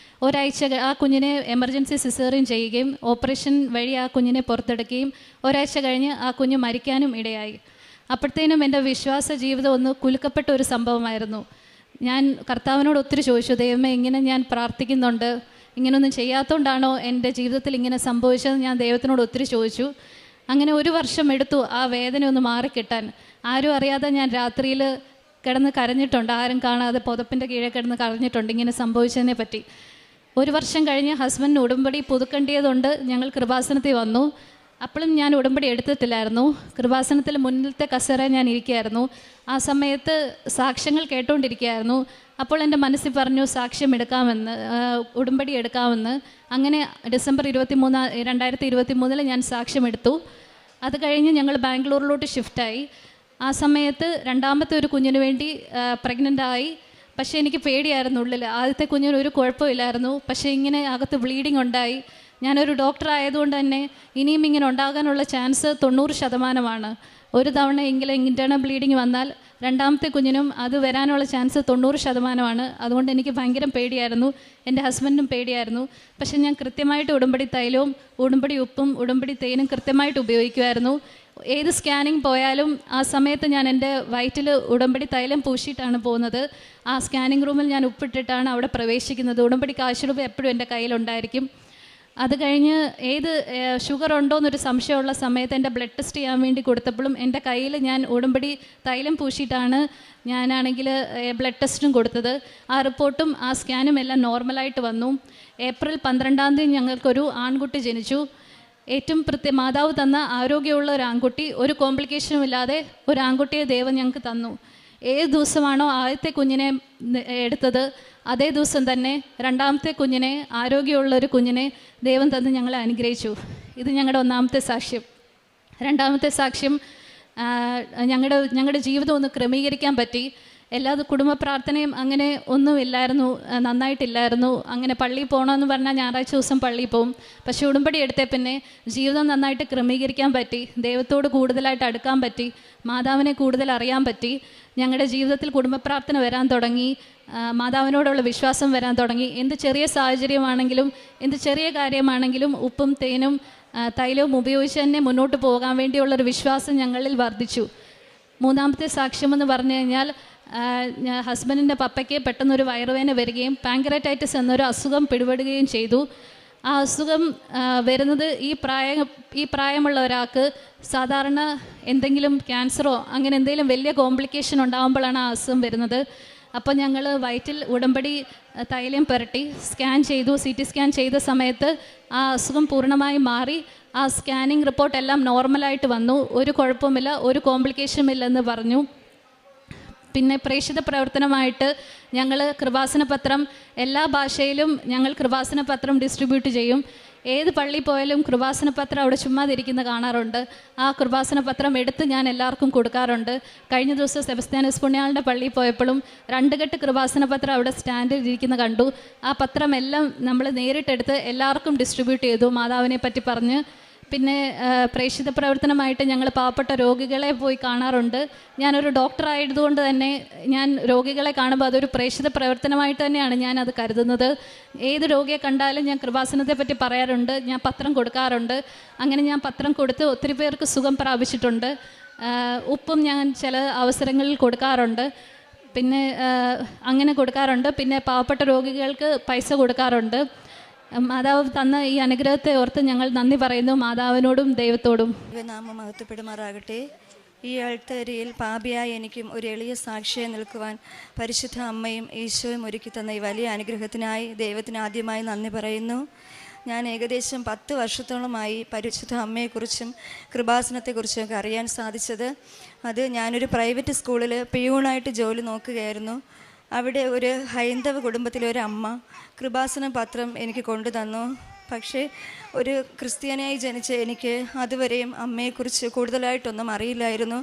ഒരാഴ്ച ആ കുഞ്ഞിനെ എമർജൻസി സിസേറിയൻ ചെയ്യുകയും ഓപ്പറേഷൻ വഴി ആ കുഞ്ഞിനെ പുറത്തെടുക്കുകയും ഒരാഴ്ച കഴിഞ്ഞ് ആ കുഞ്ഞ് മരിക്കാനും ഇടയായി. അപ്പോഴത്തേനും എൻ്റെ വിശ്വാസ ജീവിതം ഒന്ന് കുലുക്കപ്പെട്ട ഒരു സംഭവമായിരുന്നു. ഞാൻ കർത്താവിനോട് ഒത്തിരി ചോദിച്ചു, ദൈവമേ ഇങ്ങനെ ഞാൻ പ്രാർത്ഥിക്കുന്നുണ്ട്, ഇങ്ങനെയൊന്നും ചെയ്യാത്തതുകൊണ്ടാണോ എൻ്റെ ജീവിതത്തിൽ ഇങ്ങനെ സംഭവിച്ചത്? ഞാൻ ദൈവത്തിനോട് ഒത്തിരി ചോദിച്ചു. അങ്ങനെ 1 വർഷം എടുത്തു ആ വേദന ഒന്ന് മാറിക്കിട്ടാൻ. ആരും അറിയാതെ ഞാൻ രാത്രിയിൽ കിടന്ന് കരഞ്ഞിട്ടുണ്ട്, ആരും കാണാതെ പുതപ്പിൻ്റെ കീഴെ കിടന്ന് കരഞ്ഞിട്ടുണ്ട് ഇങ്ങനെ സംഭവിച്ചതിനെ പറ്റി. 1 വർഷം കഴിഞ്ഞ് ഹസ്ബൻഡിന് ഉടമ്പടി പുതുക്കേണ്ടതുകൊണ്ട് ഞങ്ങൾ കൃപാസനത്തിൽ വന്നു. അപ്പോഴും ഞാൻ ഉടമ്പടി എടുത്തിട്ടില്ലായിരുന്നു. കൃപാസനത്തിൽ മുന്നിലത്തെ കസേര ഞാൻ ഇരിക്കുകയായിരുന്നു. ആ സമയത്ത് സാക്ഷ്യങ്ങൾ കേട്ടുകൊണ്ടിരിക്കുകയായിരുന്നു. അപ്പോൾ എൻ്റെ മനസ്സിൽ പറഞ്ഞു സാക്ഷ്യം എടുക്കാമെന്ന്, ഉടമ്പടി എടുക്കാമെന്ന്. അങ്ങനെ ഡിസംബർ 23, 2023 ഞാൻ സാക്ഷ്യം എടുത്തു. അത് കഴിഞ്ഞ് ഞങ്ങൾ ബാംഗ്ലൂരിലോട്ട് ഷിഫ്റ്റായി. ആ സമയത്ത് രണ്ടാമത്തെ ഒരു കുഞ്ഞിന് വേണ്ടി പ്രഗ്നൻ്റായി. പക്ഷേ എനിക്ക് പേടിയായിരുന്നു ഉള്ളിൽ. ആദ്യത്തെ കുഞ്ഞിന് ഒരു കുഴപ്പമില്ലായിരുന്നു. പക്ഷേ ഇങ്ങനെ അകത്ത് ബ്ലീഡിങ് ഉണ്ടായി. ഞാനൊരു ഡോക്ടർ ആയതുകൊണ്ട് തന്നെ ഇനിയും ഇങ്ങനെ ഉണ്ടാകാനുള്ള ചാൻസ് 90%. ഒരു തവണ എങ്കിലും ഇൻറ്റേർണൽ ബ്ലീഡിങ് വന്നാൽ രണ്ടാമത്തെ കുഞ്ഞിനും അത് വരാനുള്ള ചാൻസ് 90%. അതുകൊണ്ട് എനിക്ക് ഭയങ്കര പേടിയായിരുന്നു. എൻ്റെ ഹസ്ബൻഡിനും പേടിയായിരുന്നു. പക്ഷേ ഞാൻ കൃത്യമായിട്ട് ഉടമ്പടി തൈലവും ഉടമ്പടി ഉപ്പും ഉടമ്പടി തേനും കൃത്യമായിട്ട് ഉപയോഗിക്കുമായിരുന്നു. ഏത് സ്കാനിങ് പോയാലും ആ സമയത്ത് ഞാൻ എൻ്റെ വയറ്റിൽ ഉടമ്പടി തൈലം പൂശിയിട്ടാണ് പോകുന്നത്. ആ സ്കാനിങ് റൂമിൽ ഞാൻ ഉപ്പിട്ടിട്ടാണ് അവിടെ പ്രവേശിക്കുന്നത്. ഉടമ്പടി കാശുരൂപ എപ്പോഴും എൻ്റെ കയ്യിലുണ്ടായിരിക്കും. അത് കഴിഞ്ഞ് ഷുഗർ ഉണ്ടോ എന്നൊരു സംശയമുള്ള സമയത്ത് എൻ്റെ ബ്ലഡ് ടെസ്റ്റ് ചെയ്യാൻ വേണ്ടി കൊടുത്തപ്പോഴും എൻ്റെ കയ്യിൽ ഞാൻ ഉടമ്പടി തൈലം പൂശിയിട്ടാണ് ഞാനാണെങ്കിൽ ബ്ലഡ് ടെസ്റ്റും കൊടുത്തത്. ആ റിപ്പോർട്ടും ആ സ്കാനും എല്ലാം നോർമലായിട്ട് വന്നു. ഏപ്രിൽ 12 ഞങ്ങൾക്കൊരു ആൺകുട്ടി ജനിച്ചു. ഏറ്റവും മാതാവ് തന്ന ആരോഗ്യമുള്ള ഒരു ആൺകുട്ടി, ഒരു കോംപ്ലിക്കേഷനും ഇല്ലാതെ ഒരു ആൺകുട്ടിയെ ദൈവം ഞങ്ങൾക്ക് തന്നു. ഏത് ദിവസമാണോ ആദ്യത്തെ കുഞ്ഞിനെ എടുത്തത് അതേ ദിവസം തന്നെ രണ്ടാമത്തെ കുഞ്ഞിനെ, ആരോഗ്യമുള്ളൊരു കുഞ്ഞിനെ ദൈവം തന്ന് ഞങ്ങളെ അനുഗ്രഹിച്ചു. ഇത് ഞങ്ങളുടെ ഒന്നാമത്തെ സാക്ഷ്യം. രണ്ടാമത്തെ സാക്ഷ്യം, ഞങ്ങളുടെ ജീവിതം ഒന്ന് ക്രമീകരിക്കാൻ പറ്റി. എല്ലാ കുടുംബ പ്രാർത്ഥനയും അങ്ങനെ ഒന്നുമില്ലായിരുന്നു, നന്നായിട്ടില്ലായിരുന്നു. അങ്ങനെ പള്ളിയിൽ പോകണമെന്ന് പറഞ്ഞാൽ ഞായറാഴ്ച ദിവസം പള്ളിയിൽ പോകും. പക്ഷേ ഉടമ്പടി എടുത്തേ പിന്നെ ജീവിതം നന്നായിട്ട് ക്രമീകരിക്കാൻ പറ്റി. ദൈവത്തോട് കൂടുതലായിട്ട് അടുക്കാൻ പറ്റി. മാതാവിനെ കൂടുതൽ അറിയാൻ പറ്റി. ഞങ്ങളുടെ ജീവിതത്തിൽ കുടുംബ പ്രാർത്ഥന വരാൻ തുടങ്ങി. മാതാവിനോടുള്ള വിശ്വാസം വരാൻ തുടങ്ങി. എന്ത് ചെറിയ സാഹചര്യമാണെങ്കിലും എന്ത് ചെറിയ കാര്യമാണെങ്കിലും ഉപ്പും തേനും തൈലവും ഉപയോഗിച്ച് തന്നെ മുന്നോട്ട് പോകാൻ വേണ്ടിയുള്ളൊരു വിശ്വാസം ഞങ്ങളിൽ വർദ്ധിച്ചു. മൂന്നാമത്തെ സാക്ഷ്യമെന്ന് പറഞ്ഞു കഴിഞ്ഞാൽ, ഹസ്ബൻഡിൻ്റെ പപ്പയ്ക്ക് പെട്ടെന്നൊരു വയറുവേദന വരികയും പാൻക്രിയാറ്റൈറ്റിസ് എന്നൊരു അസുഖം പിടിപെടുകയും ചെയ്തു. ആ അസുഖം വരുന്നത് ഈ പ്രായമുള്ള ഒരാൾക്ക് സാധാരണ എന്തെങ്കിലും ക്യാൻസറോ അങ്ങനെ എന്തെങ്കിലും വലിയ കോംപ്ലിക്കേഷൻ ഉണ്ടാകുമ്പോഴാണ് ആ അസുഖം വരുന്നത്. അപ്പോൾ ഞങ്ങൾ വയറ്റിൽ ഉടമ്പടി തൈലം പുരട്ടി സ്കാൻ ചെയ്തു. CT സ്കാൻ ചെയ്ത സമയത്ത് ആ അസുഖം പൂർണ്ണമായി മാറി. ആ സ്കാനിങ് റിപ്പോർട്ട് എല്ലാം നോർമലായിട്ട് വന്നു. ഒരു കുഴപ്പമില്ല, ഒരു കോംപ്ലിക്കേഷനും ഇല്ലെന്ന് പറഞ്ഞു. പിന്നെ പ്രേക്ഷിത പ്രവർത്തനമായിട്ട് ഞങ്ങൾ കൃപാസന പത്രം എല്ലാ ഭാഷയിലും ഞങ്ങൾ കൃപാസന പത്രം ഡിസ്ട്രിബ്യൂട്ട് ചെയ്യും. ഏത് പള്ളിയിൽ പോയാലും കൃപാസന പത്രം അവിടെ ചുമ്മാതിരിക്കുന്ന കാണാറുണ്ട്. ആ കൃപാസന പത്രം എടുത്ത് ഞാൻ എല്ലാവർക്കും കൊടുക്കാറുണ്ട്. കഴിഞ്ഞ ദിവസം സെബസ്ത്യാനോസ് പുണ്യാളൻ്റെ പള്ളിയിൽ പോയപ്പോഴും 2 കെട്ട് കൃപാസന പത്രം അവിടെ സ്റ്റാൻഡിൽ ഇരിക്കുന്ന കണ്ടു. ആ പത്രം എല്ലാം നമ്മൾ നേരിട്ടെടുത്ത് എല്ലാവർക്കും ഡിസ്ട്രിബ്യൂട്ട് ചെയ്തു, മാതാവിനെ പറ്റി പറഞ്ഞ്. പിന്നെ പ്രേക്ഷിത പ്രവർത്തനമായിട്ട് ഞങ്ങൾ പാവപ്പെട്ട രോഗികളെ പോയി കാണാറുണ്ട്. ഞാനൊരു ഡോക്ടറായതുകൊണ്ട് തന്നെ ഞാൻ രോഗികളെ കാണുമ്പോൾ അതൊരു പ്രേക്ഷിത പ്രവർത്തനമായിട്ട് തന്നെയാണ് ഞാനത് കരുതുന്നത്. ഏത് രോഗിയെ കണ്ടാലും ഞാൻ കൃപാസനത്തെ പറ്റി പറയാറുണ്ട്, ഞാൻ പത്രം കൊടുക്കാറുണ്ട്. അങ്ങനെ ഞാൻ പത്രം കൊടുത്ത് ഒത്തിരി പേർക്ക് സുഖം പ്രാപിച്ചിട്ടുണ്ട്. ഉപ്പും ഞാൻ ചില അവസരങ്ങളിൽ കൊടുക്കാറുണ്ട്. പിന്നെ അങ്ങനെ കൊടുക്കാറുണ്ട്. പിന്നെ പാവപ്പെട്ട രോഗികൾക്ക് പൈസ കൊടുക്കാറുണ്ട്. മാതാവ് തന്ന ഈ അനുഗ്രഹത്തെ ഓർത്ത് ഞങ്ങൾ നന്ദി പറയുന്നു മാതാവിനോടും ദൈവത്തോടും. നാമം മഹത്വപ്പെടുമാറാകട്ടെ. ഈ ആൾത്തരിയിൽ പാപിയായി എനിക്കും ഒരു എളിയ സാക്ഷിയായി നിൽക്കുവാൻ പരിശുദ്ധ അമ്മയും ഈശോയും ഒരുക്കി തന്ന ഈ വലിയ അനുഗ്രഹത്തിനായി ദൈവത്തിന് ആദ്യമായി നന്ദി പറയുന്നു. ഞാൻ ഏകദേശം 10 വർഷത്തോളമായി പരിശുദ്ധ അമ്മയെക്കുറിച്ചും കൃപാസനത്തെക്കുറിച്ചും ഒക്കെ അറിയാൻ സാധിച്ചത്. അത് ഞാനൊരു പ്രൈവറ്റ് സ്കൂളിൽ പിയൂണായിട്ട് ജോലി നോക്കുകയായിരുന്നു. അവിടെ ഒരു ഹൈന്ദവ കുടുംബത്തിലെ ഒരു അമ്മ കൃപാസന പത്രം എനിക്ക് കൊണ്ടു തന്നു. പക്ഷേ ഒരു ക്രിസ്ത്യാനിയായി ജനിച്ച എനിക്ക് അതുവരെയും അമ്മയെക്കുറിച്ച് കൂടുതലായിട്ടൊന്നും അറിയില്ലായിരുന്നു.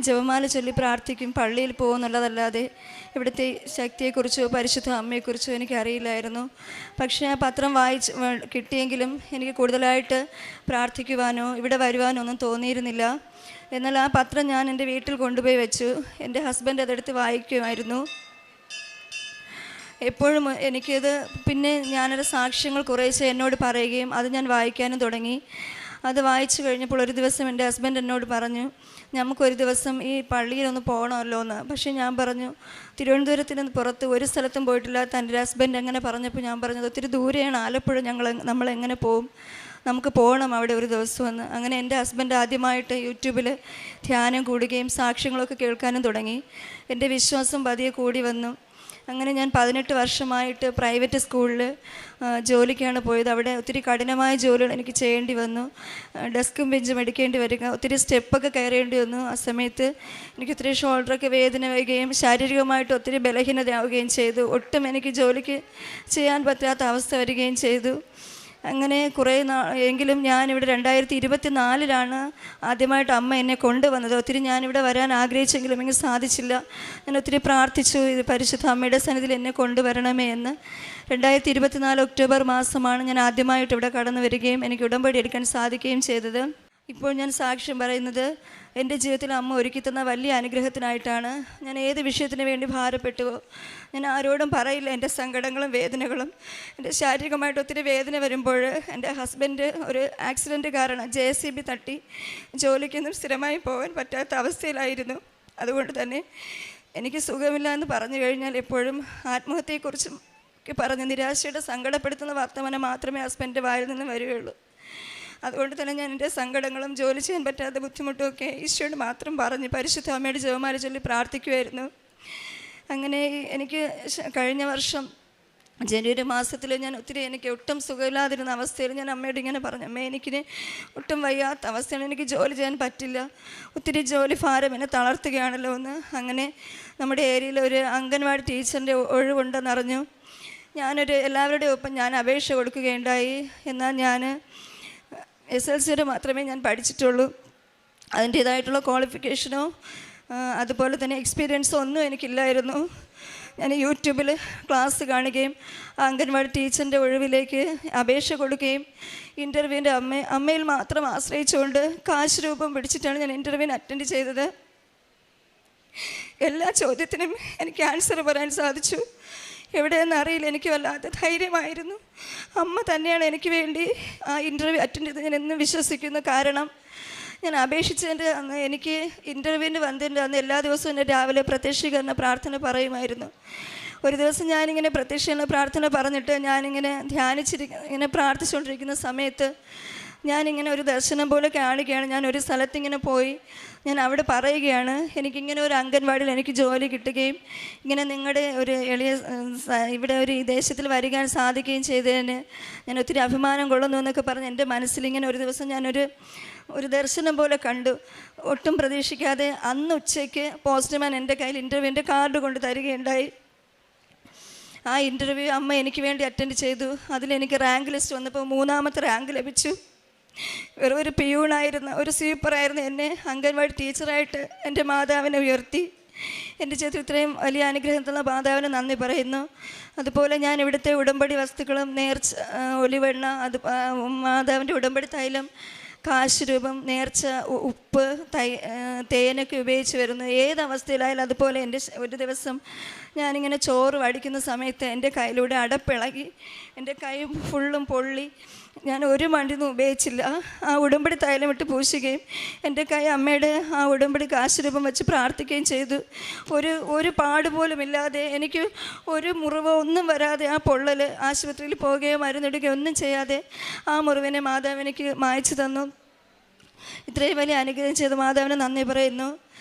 ജപമാല ചൊല്ലി പ്രാർത്ഥിക്കും, പള്ളിയിൽ പോകുന്നുള്ളതല്ലാതെ ഇവിടുത്തെ ശക്തിയെക്കുറിച്ചോ പരിശുദ്ധ അമ്മയെക്കുറിച്ചോ എനിക്കറിയില്ലായിരുന്നു. പക്ഷേ ആ പത്രം കിട്ടിയെങ്കിലും എനിക്ക് കൂടുതലായിട്ട് പ്രാർത്ഥിക്കുവാനോ ഇവിടെ വരുവാനോ ഒന്നും തോന്നിയിരുന്നില്ല. എന്നാൽ ആ പത്രം ഞാൻ എൻ്റെ വീട്ടിൽ കൊണ്ടുപോയി വെച്ചു. എൻ്റെ ഹസ്ബൻഡ് അതെടുത്ത് വായിക്കുമായിരുന്നു എപ്പോഴും. എനിക്കത് പിന്നെ ഞാനൊരു സാക്ഷ്യങ്ങൾ കുറേശ്ശെ എന്നോട് പറയുകയും അത് ഞാൻ വായിക്കാനും തുടങ്ങി. അത് വായിച്ചു കഴിഞ്ഞപ്പോൾ ഒരു ദിവസം എൻ്റെ ഹസ്ബൻഡ് എന്നോട് പറഞ്ഞു, നമുക്കൊരു ദിവസം ഈ പള്ളിയിലൊന്ന് പോകണമല്ലോ എന്ന്. പക്ഷേ ഞാൻ പറഞ്ഞു, തിരുവനന്തപുരത്തിന് പുറത്ത് ഒരു സ്ഥലത്തും പോയിട്ടില്ലാത്ത എൻ്റെ ഹസ്ബൻഡ് അങ്ങനെ പറഞ്ഞപ്പോൾ ഞാൻ പറഞ്ഞത് ഒത്തിരി ദൂരെയാണ് ആലപ്പുഴ, നമ്മളെങ്ങനെ പോവും, നമുക്ക് പോകണം അവിടെ ഒരു ദിവസമെന്ന്. അങ്ങനെ എൻ്റെ ഹസ്ബൻഡ് ആദ്യമായിട്ട് യൂട്യൂബിൽ ധ്യാനം കൂടുകയും സാക്ഷ്യങ്ങളൊക്കെ കേൾക്കാനും തുടങ്ങി. എൻ്റെ വിശ്വാസം പതിയെ കൂടി വന്നു. അങ്ങനെ ഞാൻ 18 വർഷമായിട്ട് പ്രൈവറ്റ് സ്കൂളിൽ ജോലിക്കാണ് പോയത്. അവിടെ ഒത്തിരി കഠിനമായ ജോലികൾ എനിക്ക് ചെയ്യേണ്ടി വന്നു. ഡെസ്കും ബെഞ്ചും എടുക്കേണ്ടി വരിക, ഒത്തിരി സ്റ്റെപ്പൊക്കെ കയറേണ്ടി വന്നു. ആ സമയത്ത് എനിക്ക് ഒത്തിരി ഷോൾഡറൊക്കെ വേദന വരികയും ശാരീരികമായിട്ട് ഒത്തിരി ബലഹീനതയാവുകയും ചെയ്തു. ഒട്ടും എനിക്ക് ജോലിക്ക് ചെയ്യാൻ പറ്റാത്ത അവസ്ഥ വരികയും ചെയ്തു. അങ്ങനെ കുറേ എങ്കിലും ഞാനിവിടെ 2024 ആദ്യമായിട്ട് അമ്മ എന്നെ കൊണ്ടുവന്നത്. ഒത്തിരി ഞാനിവിടെ വരാൻ ആഗ്രഹിച്ചെങ്കിലും എനിക്ക് സാധിച്ചില്ല. ഞാൻ ഒത്തിരി പ്രാർത്ഥിച്ചു, ഇത് പരിശുദ്ധ അമ്മയുടെ സന്നിധിയിൽ എന്നെ കൊണ്ടുവരണമേ എന്ന്. 2024 ഒക്ടോബർ മാസമാണ് ഞാൻ ആദ്യമായിട്ട് ഇവിടെ കടന്നു വരികയും എനിക്ക് ഉടമ്പടി എടുക്കാൻ സാധിക്കുകയും ചെയ്തത്. ഇപ്പോൾ ഞാൻ സാക്ഷ്യം പറയുന്നത് എൻ്റെ ജീവിതത്തിൽ അമ്മ ഒരുക്കി തന്ന വലിയ അനുഗ്രഹത്തിനായിട്ടാണ്. ഞാൻ ഏത് വിഷയത്തിന് വേണ്ടി ഭാരപ്പെട്ടുവോ ഞാൻ ആരോടും പറയില്ല എൻ്റെ സങ്കടങ്ങളും വേദനകളും. എൻ്റെ ശാരീരികമായിട്ട് ഒത്തിരി വേദന വരുമ്പോൾ എൻ്റെ ഹസ്ബൻഡ് ഒരു ആക്സിഡൻറ്റ് കാരണം JCB തട്ടി ജോലിക്കൊന്നും സ്ഥിരമായി പോകാൻ പറ്റാത്ത അവസ്ഥയിലായിരുന്നു. അതുകൊണ്ട് തന്നെ എനിക്ക് സുഖമില്ല എന്ന് പറഞ്ഞു കഴിഞ്ഞാൽ എപ്പോഴും ആത്മഹത്യയെക്കുറിച്ചും പറഞ്ഞ് നിരാശയുടെ സങ്കടപ്പെടുത്തുന്ന വർത്തമാനം മാത്രമേ ഹസ്ബൻഡിൻ്റെ വായിൽ നിന്ന് വരികയുള്ളൂ. അതുകൊണ്ട് തന്നെ ഞാൻ എൻ്റെ സങ്കടങ്ങളും ജോലി ചെയ്യാൻ പറ്റാത്ത ബുദ്ധിമുട്ടും ഒക്കെ ഈശോയോട് മാത്രം പറഞ്ഞ് പരിശുദ്ധ അമ്മയുടെ ജപമാല ചൊല്ലി പ്രാർത്ഥിക്കുമായിരുന്നു. അങ്ങനെ എനിക്ക് കഴിഞ്ഞ വർഷം ജനുവരി മാസത്തിൽ ഞാൻ എനിക്ക് ഒട്ടും സുഖമില്ലാതിരുന്ന അവസ്ഥയിൽ ഞാൻ അമ്മയോട് ഇങ്ങനെ പറഞ്ഞു, അമ്മ എനിക്കിന് ഒട്ടും വയ്യാത്ത അവസ്ഥയാണ്, എനിക്ക് ജോലി ചെയ്യാൻ പറ്റില്ല, ഒത്തിരി ജോലി ഭാരം എന്നെ തളർത്തുകയാണല്ലോ എന്ന്. അങ്ങനെ നമ്മുടെ ഏരിയയിൽ ഒരു അംഗൻവാടി ടീച്ചറിൻ്റെ ഒഴിവുണ്ടെന്നറിഞ്ഞു. എല്ലാവരുടെയും ഒപ്പം ഞാൻ അപേക്ഷ കൊടുക്കുകയുണ്ടായി. എന്നാൽ ഞാൻ SLC മാത്രമേ ഞാൻ പഠിച്ചിട്ടുള്ളൂ. അതിൻ്റേതായിട്ടുള്ള ക്വാളിഫിക്കേഷനോ അതുപോലെ തന്നെ എക്സ്പീരിയൻസോ ഒന്നും എനിക്കില്ലായിരുന്നു. ഞാൻ യൂട്യൂബിൽ ക്ലാസ് കാണുകയും അംഗൻവാടി ടീച്ചറിൻ്റെ ഒഴിവിലേക്ക് അപേക്ഷ കൊടുക്കുകയും ഇൻ്റർവ്യൂവിൻ്റെ അമ്മയിൽ മാത്രം ആശ്രയിച്ചുകൊണ്ട് കാശ് രൂപം പിടിച്ചിട്ടാണ് ഞാൻ ഇൻ്റർവ്യൂവിന് അറ്റൻഡ് ചെയ്തത്. എല്ലാ ചോദ്യത്തിനും എനിക്ക് ആൻസർ പറയാൻ സാധിച്ചു. എവിടെയെന്ന് അറിയില്ല, എനിക്ക് വല്ലാത്ത ധൈര്യമായിരുന്നു. അമ്മ തന്നെയാണ് എനിക്ക് വേണ്ടി ആ ഇൻ്റർവ്യൂ അറ്റൻഡ് ചെയ്ത് ഞാൻ എന്നും വിശ്വസിക്കുന്നു. കാരണം ഞാൻ അപേക്ഷിച്ചതിൻ്റെ അന്ന് എനിക്ക് ഇൻ്റർവ്യൂവിന് വന്നതിൻ്റെ അന്ന് എല്ലാ ദിവസവും എൻ്റെ രാവിലെ പ്രത്യക്ഷീകരണ പ്രാർത്ഥന പറയുമായിരുന്നു. ഒരു ദിവസം ഞാനിങ്ങനെ പ്രത്യക്ഷീകരണ പ്രാർത്ഥന പറഞ്ഞിട്ട് ഞാനിങ്ങനെ ഇങ്ങനെ പ്രാർത്ഥിച്ചുകൊണ്ടിരിക്കുന്ന സമയത്ത് ഞാനിങ്ങനെ ഒരു ദർശനം പോലെ കാണുകയാണ്. ഞാൻ ഒരു സ്ഥലത്തിങ്ങനെ പോയി ഞാൻ അവിടെ പറയുകയാണ്, എനിക്കിങ്ങനെ ഒരു അംഗൻവാടിയിൽ എനിക്ക് ജോലി കിട്ടുകയും ഇങ്ങനെ നിങ്ങളുടെ ഒരു ഇവിടെ ഒരു ഈ ദേശത്തിൽ വരികാൻ സാധിക്കുകയും ചെയ്തതിന് ഞാൻ ഒത്തിരി അഭിമാനം കൊള്ളുന്നു എന്നൊക്കെ പറഞ്ഞ് എൻ്റെ മനസ്സിലിങ്ങനെ ഒരു ദിവസം ഞാനൊരു ദർശനം പോലെ കണ്ടു. ഒട്ടും പ്രതീക്ഷിക്കാതെ അന്ന് ഉച്ചയ്ക്ക് പോസ്റ്റ്മാൻ എൻ്റെ കയ്യിൽ ഇൻ്റർവ്യൂവിൻ്റെ കാർഡ് കൊണ്ട് തരികയുണ്ടായി. ആ ഇൻ്റർവ്യൂ അമ്മ എനിക്ക് വേണ്ടി അറ്റൻഡ് ചെയ്തു. അതിലെനിക്ക് റാങ്ക് ലിസ്റ്റ് വന്നപ്പോൾ 3ാമത്തെ റാങ്ക് ലഭിച്ചു. വെറും ഒരു പിയൂണായിരുന്ന ഒരു സ്വീപ്പറായിരുന്നു എന്നെ അംഗൻവാടി ടീച്ചറായിട്ട് എൻ്റെ മാതാവിനെ ഉയർത്തി. എൻ്റെ ജീവിതത്തിൽ ഇത്രയും വലിയ അനുഗ്രഹം തന്ന മാതാവിന് നന്ദി പറയുന്നു. അതുപോലെ ഞാൻ ഇവിടുത്തെ ഉടമ്പടി വസ്തുക്കളും നേർച്ച ഒലിവെണ്ണ, മാതാവിൻ്റെ ഉടമ്പടി തൈലം, കാശ് രൂപം, നേർച്ച, ഉപ്പ്, തേനൊക്കെ ഉപയോഗിച്ച് വരുന്നു. ഏതവസ്ഥയിലായാലും അതുപോലെ ഒരു ദിവസം ഞാനിങ്ങനെ ചോറ് വടിക്കുന്ന സമയത്ത് എൻ്റെ കയ്യിലൂടെ അടപ്പിളകി എൻ്റെ കൈ ഫുള്ളും പൊള്ളി. ഞാൻ ഒരു മരുന്നും ഉപയോഗിച്ചില്ല. ആ ഉടമ്പടി തൈലം ഇട്ട് പൂശുകയും എൻ്റെ കൈ അമ്മയുടെ ആ ഉടമ്പടി കാശ് രൂപം വെച്ച് പ്രാർത്ഥിക്കുകയും ചെയ്തു. ഒരു പാടുപോലും ഇല്ലാതെ, എനിക്ക് ഒരു മുറിവോ ഒന്നും വരാതെ ആ പൊള്ളൽ ആശുപത്രിയിൽ പോവുകയോ മരുന്നിടുകയോ ഒന്നും ചെയ്യാതെ ആ മുറിവിനെ മാതാവ് എനിക്ക് മായ്ച്ചു തന്നു. ഇത്രയും വലിയ അനുഗ്രഹം ചെയ്ത് മാതാവിന് നന്ദി പറയുന്നു.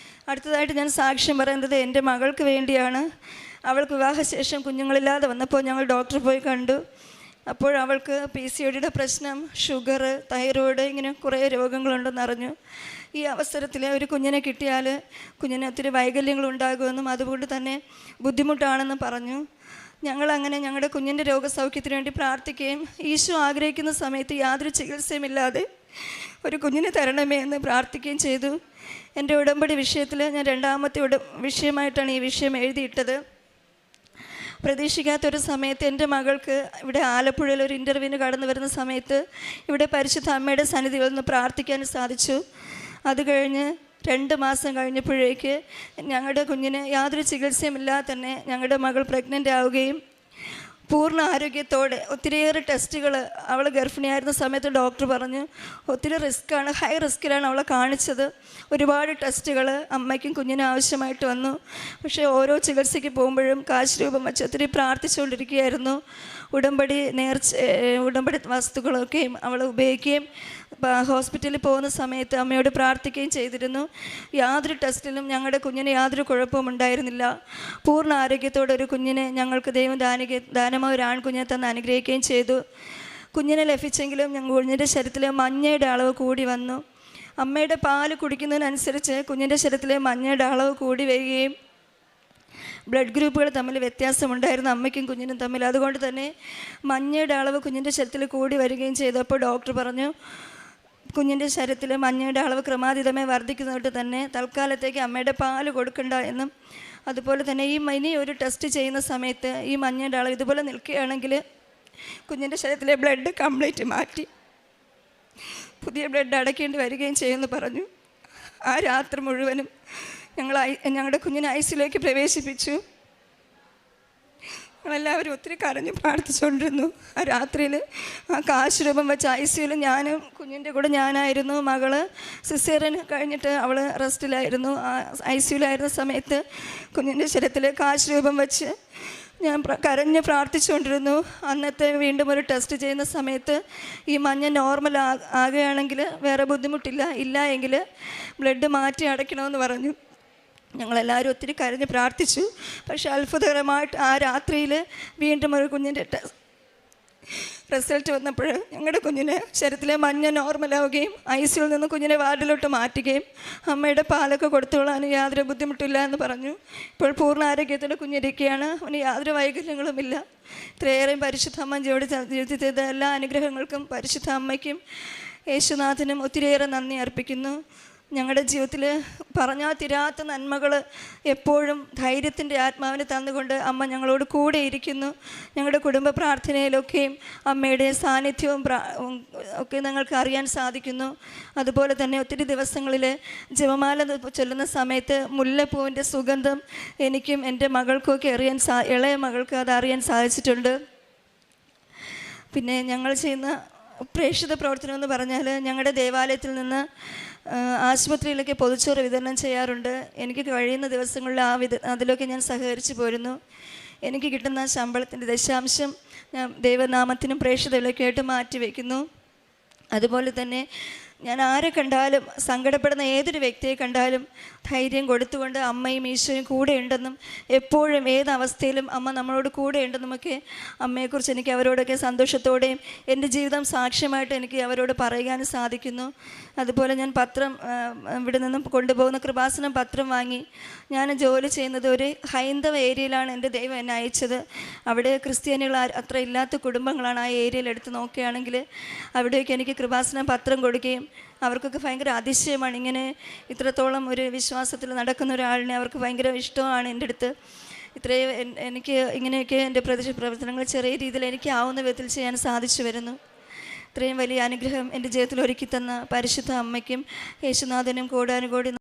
അടുത്തതായിട്ട് ഞാൻ സാക്ഷ്യം പറയുന്നത് എൻ്റെ മകൾക്ക് വേണ്ടിയാണ്. അവൾക്ക് വിവാഹശേഷം കുഞ്ഞുങ്ങളില്ലാതെ വന്നപ്പോൾ ഞങ്ങൾ ഡോക്ടറെ പോയി കണ്ടു. അപ്പോൾ അവൾക്ക് PCODയുടെ പ്രശ്നം, ഷുഗർ, തൈറോയ്ഡ്, ഇങ്ങനെ കുറേ രോഗങ്ങളുണ്ടെന്ന് അറിഞ്ഞു. ഈ അവസരത്തിൽ ഒരു കുഞ്ഞിനെ കിട്ടിയാൽ കുഞ്ഞിന് ഒത്തിരി വൈകല്യങ്ങളുണ്ടാകുമെന്നും അതുകൊണ്ട് തന്നെ ബുദ്ധിമുട്ടാണെന്നും പറഞ്ഞു. ഞങ്ങളങ്ങനെ ഞങ്ങളുടെ കുഞ്ഞിൻ്റെ രോഗസൗഖ്യത്തിന് വേണ്ടി പ്രാർത്ഥിക്കുകയും ഈശോ ആഗ്രഹിക്കുന്ന സമയത്ത് യാതൊരു ചികിത്സയുമില്ലാതെ ഒരു കുഞ്ഞിനെ തരണമേ എന്ന് പ്രാർത്ഥിക്കുകയും ചെയ്തു. എൻ്റെ ഉടമ്പടി വിഷയത്തിൽ ഞാൻ 2ാമത്തെ വിഷയമായിട്ടാണ് ഈ വിഷയം എഴുതിയിട്ടത്. പ്രതീക്ഷിക്കാത്തൊരു സമയത്ത് എൻ്റെ മകൾക്ക് ഇവിടെ ആലപ്പുഴയിൽ ഒരു ഇൻ്റർവ്യൂവിന് കടന്നു വരുന്ന സമയത്ത് ഇവിടെ പരിശുദ്ധ അമ്മയുടെ സന്നിധിയിൽ നിന്ന് പ്രാർത്ഥിക്കാൻ സാധിച്ചു. അത് കഴിഞ്ഞ് 2 മാസം കഴിഞ്ഞപ്പോഴേക്ക് ഞങ്ങളുടെ കുഞ്ഞിന് യാതൊരു ചികിത്സയുമില്ലാതെ തന്നെ ഞങ്ങളുടെ മകൾ പ്രഗ്നൻ്റ് ആവുകയും പൂർണ്ണ ആരോഗ്യത്തോടെ ഒത്തിരിയേറെ ടെസ്റ്റുകൾ, അവൾ ഗർഭിണിയായിരുന്ന സമയത്ത് ഡോക്ടർ പറഞ്ഞു ഒത്തിരി റിസ്ക്കാണ്, ഹൈ റിസ്ക്കിലാണ് അവളെ കാണിച്ചത്. ഒരുപാട് ടെസ്റ്റുകൾ അമ്മയ്ക്കും കുഞ്ഞിനും ആവശ്യമായിട്ട് വന്നു. പക്ഷേ ഓരോ ചികിത്സയ്ക്ക് പോകുമ്പോഴും കാശ് രൂപം വെച്ച് ഒത്തിരി പ്രാർത്ഥിച്ചുകൊണ്ടിരിക്കുകയായിരുന്നു. ഉടമ്പടി വസ്തുക്കളൊക്കെയും അവൾ ഉപയോഗിക്കുകയും ഹോസ്പിറ്റലിൽ പോകുന്ന സമയത്ത് അമ്മയോട് പ്രാർത്ഥിക്കുകയും ചെയ്തിരുന്നു. യാതൊരു ടെസ്റ്റിലും ഞങ്ങളുടെ കുഞ്ഞിന് യാതൊരു കുഴപ്പവും ഉണ്ടായിരുന്നില്ല. പൂർണ്ണ ആരോഗ്യത്തോടെ ഒരു കുഞ്ഞിനെ ഞങ്ങൾക്ക് ദൈവം ദാനമായ ഒരു ആൺകുഞ്ഞിനെ തന്ന് അനുഗ്രഹിക്കുകയും ചെയ്തു. കുഞ്ഞിനെ ലഭിച്ചെങ്കിലും കുഞ്ഞിൻ്റെ ശരീരത്തിലെ മഞ്ഞയുടെ അളവ് കൂടി വന്നു. അമ്മയുടെ പാല് കുടിക്കുന്നതിനനുസരിച്ച് കുഞ്ഞിൻ്റെ ശരീരത്തിലെ മഞ്ഞയുടെ അളവ് കൂടി വരികയും ബ്ലഡ് ഗ്രൂപ്പുകൾ തമ്മിൽ വ്യത്യാസമുണ്ടായിരുന്നു അമ്മയ്ക്കും കുഞ്ഞിനും തമ്മിൽ. അതുകൊണ്ട് തന്നെ മഞ്ഞയുടെ അളവ് കുഞ്ഞിൻ്റെ ശരീരത്തിൽ കൂടി വരികയും ചെയ്തപ്പോൾ ഡോക്ടർ പറഞ്ഞു, കുഞ്ഞിൻ്റെ ശരീരത്തിൽ മഞ്ഞയുടെ അളവ് ക്രമാതീതമായി വർദ്ധിക്കുന്നതുകൊണ്ട് തന്നെ തൽക്കാലത്തേക്ക് അമ്മയുടെ പാല് കൊടുക്കണ്ട എന്നും, അതുപോലെ തന്നെ ഇനി ഒരു ടെസ്റ്റ് ചെയ്യുന്ന സമയത്ത് ഈ മഞ്ഞയുടെ അളവ് ഇതുപോലെ നിൽക്കുകയാണെങ്കിൽ കുഞ്ഞിൻ്റെ ശരീരത്തിലെ ബ്ലഡ് കംപ്ലീറ്റ് മാറ്റി പുതിയ ബ്ലഡ് അടയ്ക്കേണ്ടി വരികയും ചെയ്യുമെന്ന് പറഞ്ഞു. ആ രാത്രി മുഴുവനും ഞങ്ങളുടെ കുഞ്ഞിനെ ഐസിയിലേക്ക് പ്രവേശിപ്പിച്ചു. ഞങ്ങളെല്ലാവരും ഒത്തിരി കരഞ്ഞ് പ്രാർത്ഥിച്ചുകൊണ്ടിരുന്നു. ആ രാത്രിയിൽ ആ കാശ് രൂപം വെച്ച ഐസിയുയിൽ ഞാനും കുഞ്ഞിൻ്റെ കൂടെ ഞാനായിരുന്നു. മകള് സിസേറിയൻ കഴിഞ്ഞിട്ട് അവൾ റെസ്റ്റിലായിരുന്നു. ആ ഐസിയുലായിരുന്ന സമയത്ത് കുഞ്ഞിൻ്റെ ശരീരത്തിൽ കാശ് രൂപം വെച്ച് ഞാൻ കരഞ്ഞ് പ്രാർത്ഥിച്ചുകൊണ്ടിരുന്നു. അന്നത്തെ വീണ്ടും ഒരു ടെസ്റ്റ് ചെയ്യുന്ന സമയത്ത് ഈ മഞ്ഞ നോർമൽ ആകുകയാണെങ്കിൽ വേറെ ബുദ്ധിമുട്ടില്ല, ഇല്ല എങ്കിൽ ബ്ലഡ് മാറ്റി അടയ്ക്കണമെന്ന് പറഞ്ഞു. ഞങ്ങളെല്ലാവരും ഒത്തിരി കരഞ്ഞ് പ്രാർത്ഥിച്ചു. പക്ഷെ അത്ഭുതകരമായിട്ട് ആ രാത്രിയിൽ വീണ്ടും ഒരു കുഞ്ഞിൻ്റെ റിസൾട്ട് വന്നപ്പോൾ ഞങ്ങളുടെ കുഞ്ഞിന് ശരീരത്തിലെ മഞ്ഞ നോർമലാവുകയും ഐസിയിൽ നിന്ന് കുഞ്ഞിനെ വാർഡിലോട്ട് മാറ്റുകയും അമ്മയുടെ പാലൊക്കെ കൊടുത്തോളാൻ യാതൊരു ബുദ്ധിമുട്ടില്ല എന്ന് പറഞ്ഞു. ഇപ്പോൾ പൂർണ്ണ ആരോഗ്യത്തിൻ്റെ കുഞ്ഞിരിക്കുകയാണ്. അവന് യാതൊരു വൈകല്യങ്ങളുമില്ല. ഇത്രയേറെ പരിശുദ്ധ അമ്മ ജീവിതത്തിൽ ചെയ്ത എല്ലാ അനുഗ്രഹങ്ങൾക്കും പരിശുദ്ധ അമ്മയ്ക്കും യേശുനാഥനും ഒത്തിരിയേറെ നന്ദി അർപ്പിക്കുന്നു. ഞങ്ങളുടെ ജീവിതത്തിൽ പറഞ്ഞാൽ തീരാത്ത നന്മകൾ എപ്പോഴും ധൈര്യത്തിൻ്റെ ആത്മാവിനെ തന്നുകൊണ്ട് അമ്മ ഞങ്ങളോട് കൂടെ ഇരിക്കുന്നു. ഞങ്ങളുടെ കുടുംബ പ്രാർത്ഥനയിലൊക്കെയും അമ്മയുടെ സാന്നിധ്യവും ഒക്കെ ഞങ്ങൾക്ക് അറിയാൻ സാധിക്കുന്നു. അതുപോലെ തന്നെ ഒത്തിരി ദിവസങ്ങളിൽ ജപമാല ചൊല്ലുന്ന സമയത്ത് മുല്ലപ്പൂവിൻ്റെ സുഗന്ധം എനിക്കും എൻ്റെ മകൾക്കൊക്കെ ഇളയ മകൾക്ക് അത് അറിയാൻ സാധിച്ചിട്ടുണ്ട്. പിന്നെ ഞങ്ങൾ ചെയ്യുന്ന പ്രേക്ഷിത പ്രവർത്തനം എന്ന് പറഞ്ഞാൽ ഞങ്ങളുടെ ദേവാലയത്തിൽ നിന്ന് ആശുപത്രിയിലൊക്കെ പൊതിച്ചോറ് വിതരണം ചെയ്യാറുണ്ട്. എനിക്ക് കഴിയുന്ന ദിവസങ്ങളിൽ അതിലൊക്കെ ഞാൻ സഹകരിച്ചു പോരുന്നു. എനിക്ക് കിട്ടുന്ന ശമ്പളത്തിൻ്റെ ദശാംശം ഞാൻ ദൈവനാമത്തിനും പ്രേക്ഷിതയിലൊക്കെയായിട്ട് മാറ്റി വയ്ക്കുന്നു. അതുപോലെ തന്നെ ഞാൻ ആരെ കണ്ടാലും സങ്കടപ്പെടുന്ന ഏതൊരു വ്യക്തിയെ കണ്ടാലും ധൈര്യം കൊടുത്തുകൊണ്ട് അമ്മയും ഈശോയും കൂടെ ഉണ്ടെന്നും എപ്പോഴും ഏതവസ്ഥയിലും അമ്മ നമ്മളോട് കൂടെ ഉണ്ടെന്നുമൊക്കെ അമ്മയെക്കുറിച്ച് എനിക്ക് അവരോടൊക്കെ സന്തോഷത്തോടെയും എൻ്റെ ജീവിതം സാക്ഷ്യമായിട്ട് എനിക്ക് അവരോട് പറയാനും സാധിക്കുന്നു. അതുപോലെ ഞാൻ പത്രം ഇവിടെ നിന്നും കൊണ്ടുപോകുന്ന കൃപാസനം പത്രം വാങ്ങി ഞാൻ ജോലി ചെയ്യുന്നത് ഒരു ഹൈന്ദവ ഏരിയയിലാണ് എൻ്റെ ദൈവം എന്നെ അയച്ചത്. അവിടെ ക്രിസ്ത്യാനികൾ അത്ര ഇല്ലാത്ത കുടുംബങ്ങളാണ് ആ ഏരിയയിൽ എടുത്ത് നോക്കുകയാണെങ്കിൽ. അവിടേക്ക് എനിക്ക് കൃപാസനം പത്രം കൊടുക്കുകയും അവർക്കൊക്കെ ഭയങ്കര അതിശയമാണ്. ഇങ്ങനെ ഇത്രത്തോളം ഒരു വിശ്വാസത്തിൽ നടക്കുന്ന ഒരാളിനെ അവർക്ക് ഭയങ്കര ഇഷ്ടമാണ് എൻ്റെ അടുത്ത്. ഇത്രയും എനിക്ക് ഇങ്ങനെയൊക്കെ എൻ്റെ പ്രവർത്തനങ്ങൾ ചെറിയ രീതിയിൽ എനിക്ക് ആവുന്ന വിധത്തിൽ ചെയ്യാൻ സാധിച്ചു വരുന്നു. ഇത്രയും വലിയ അനുഗ്രഹം എൻ്റെ ജീവിതത്തിൽ ഒരുക്കി തന്ന പരിശുദ്ധ അമ്മയ്ക്കും യേശുനാഥനും കോടാനുകോടി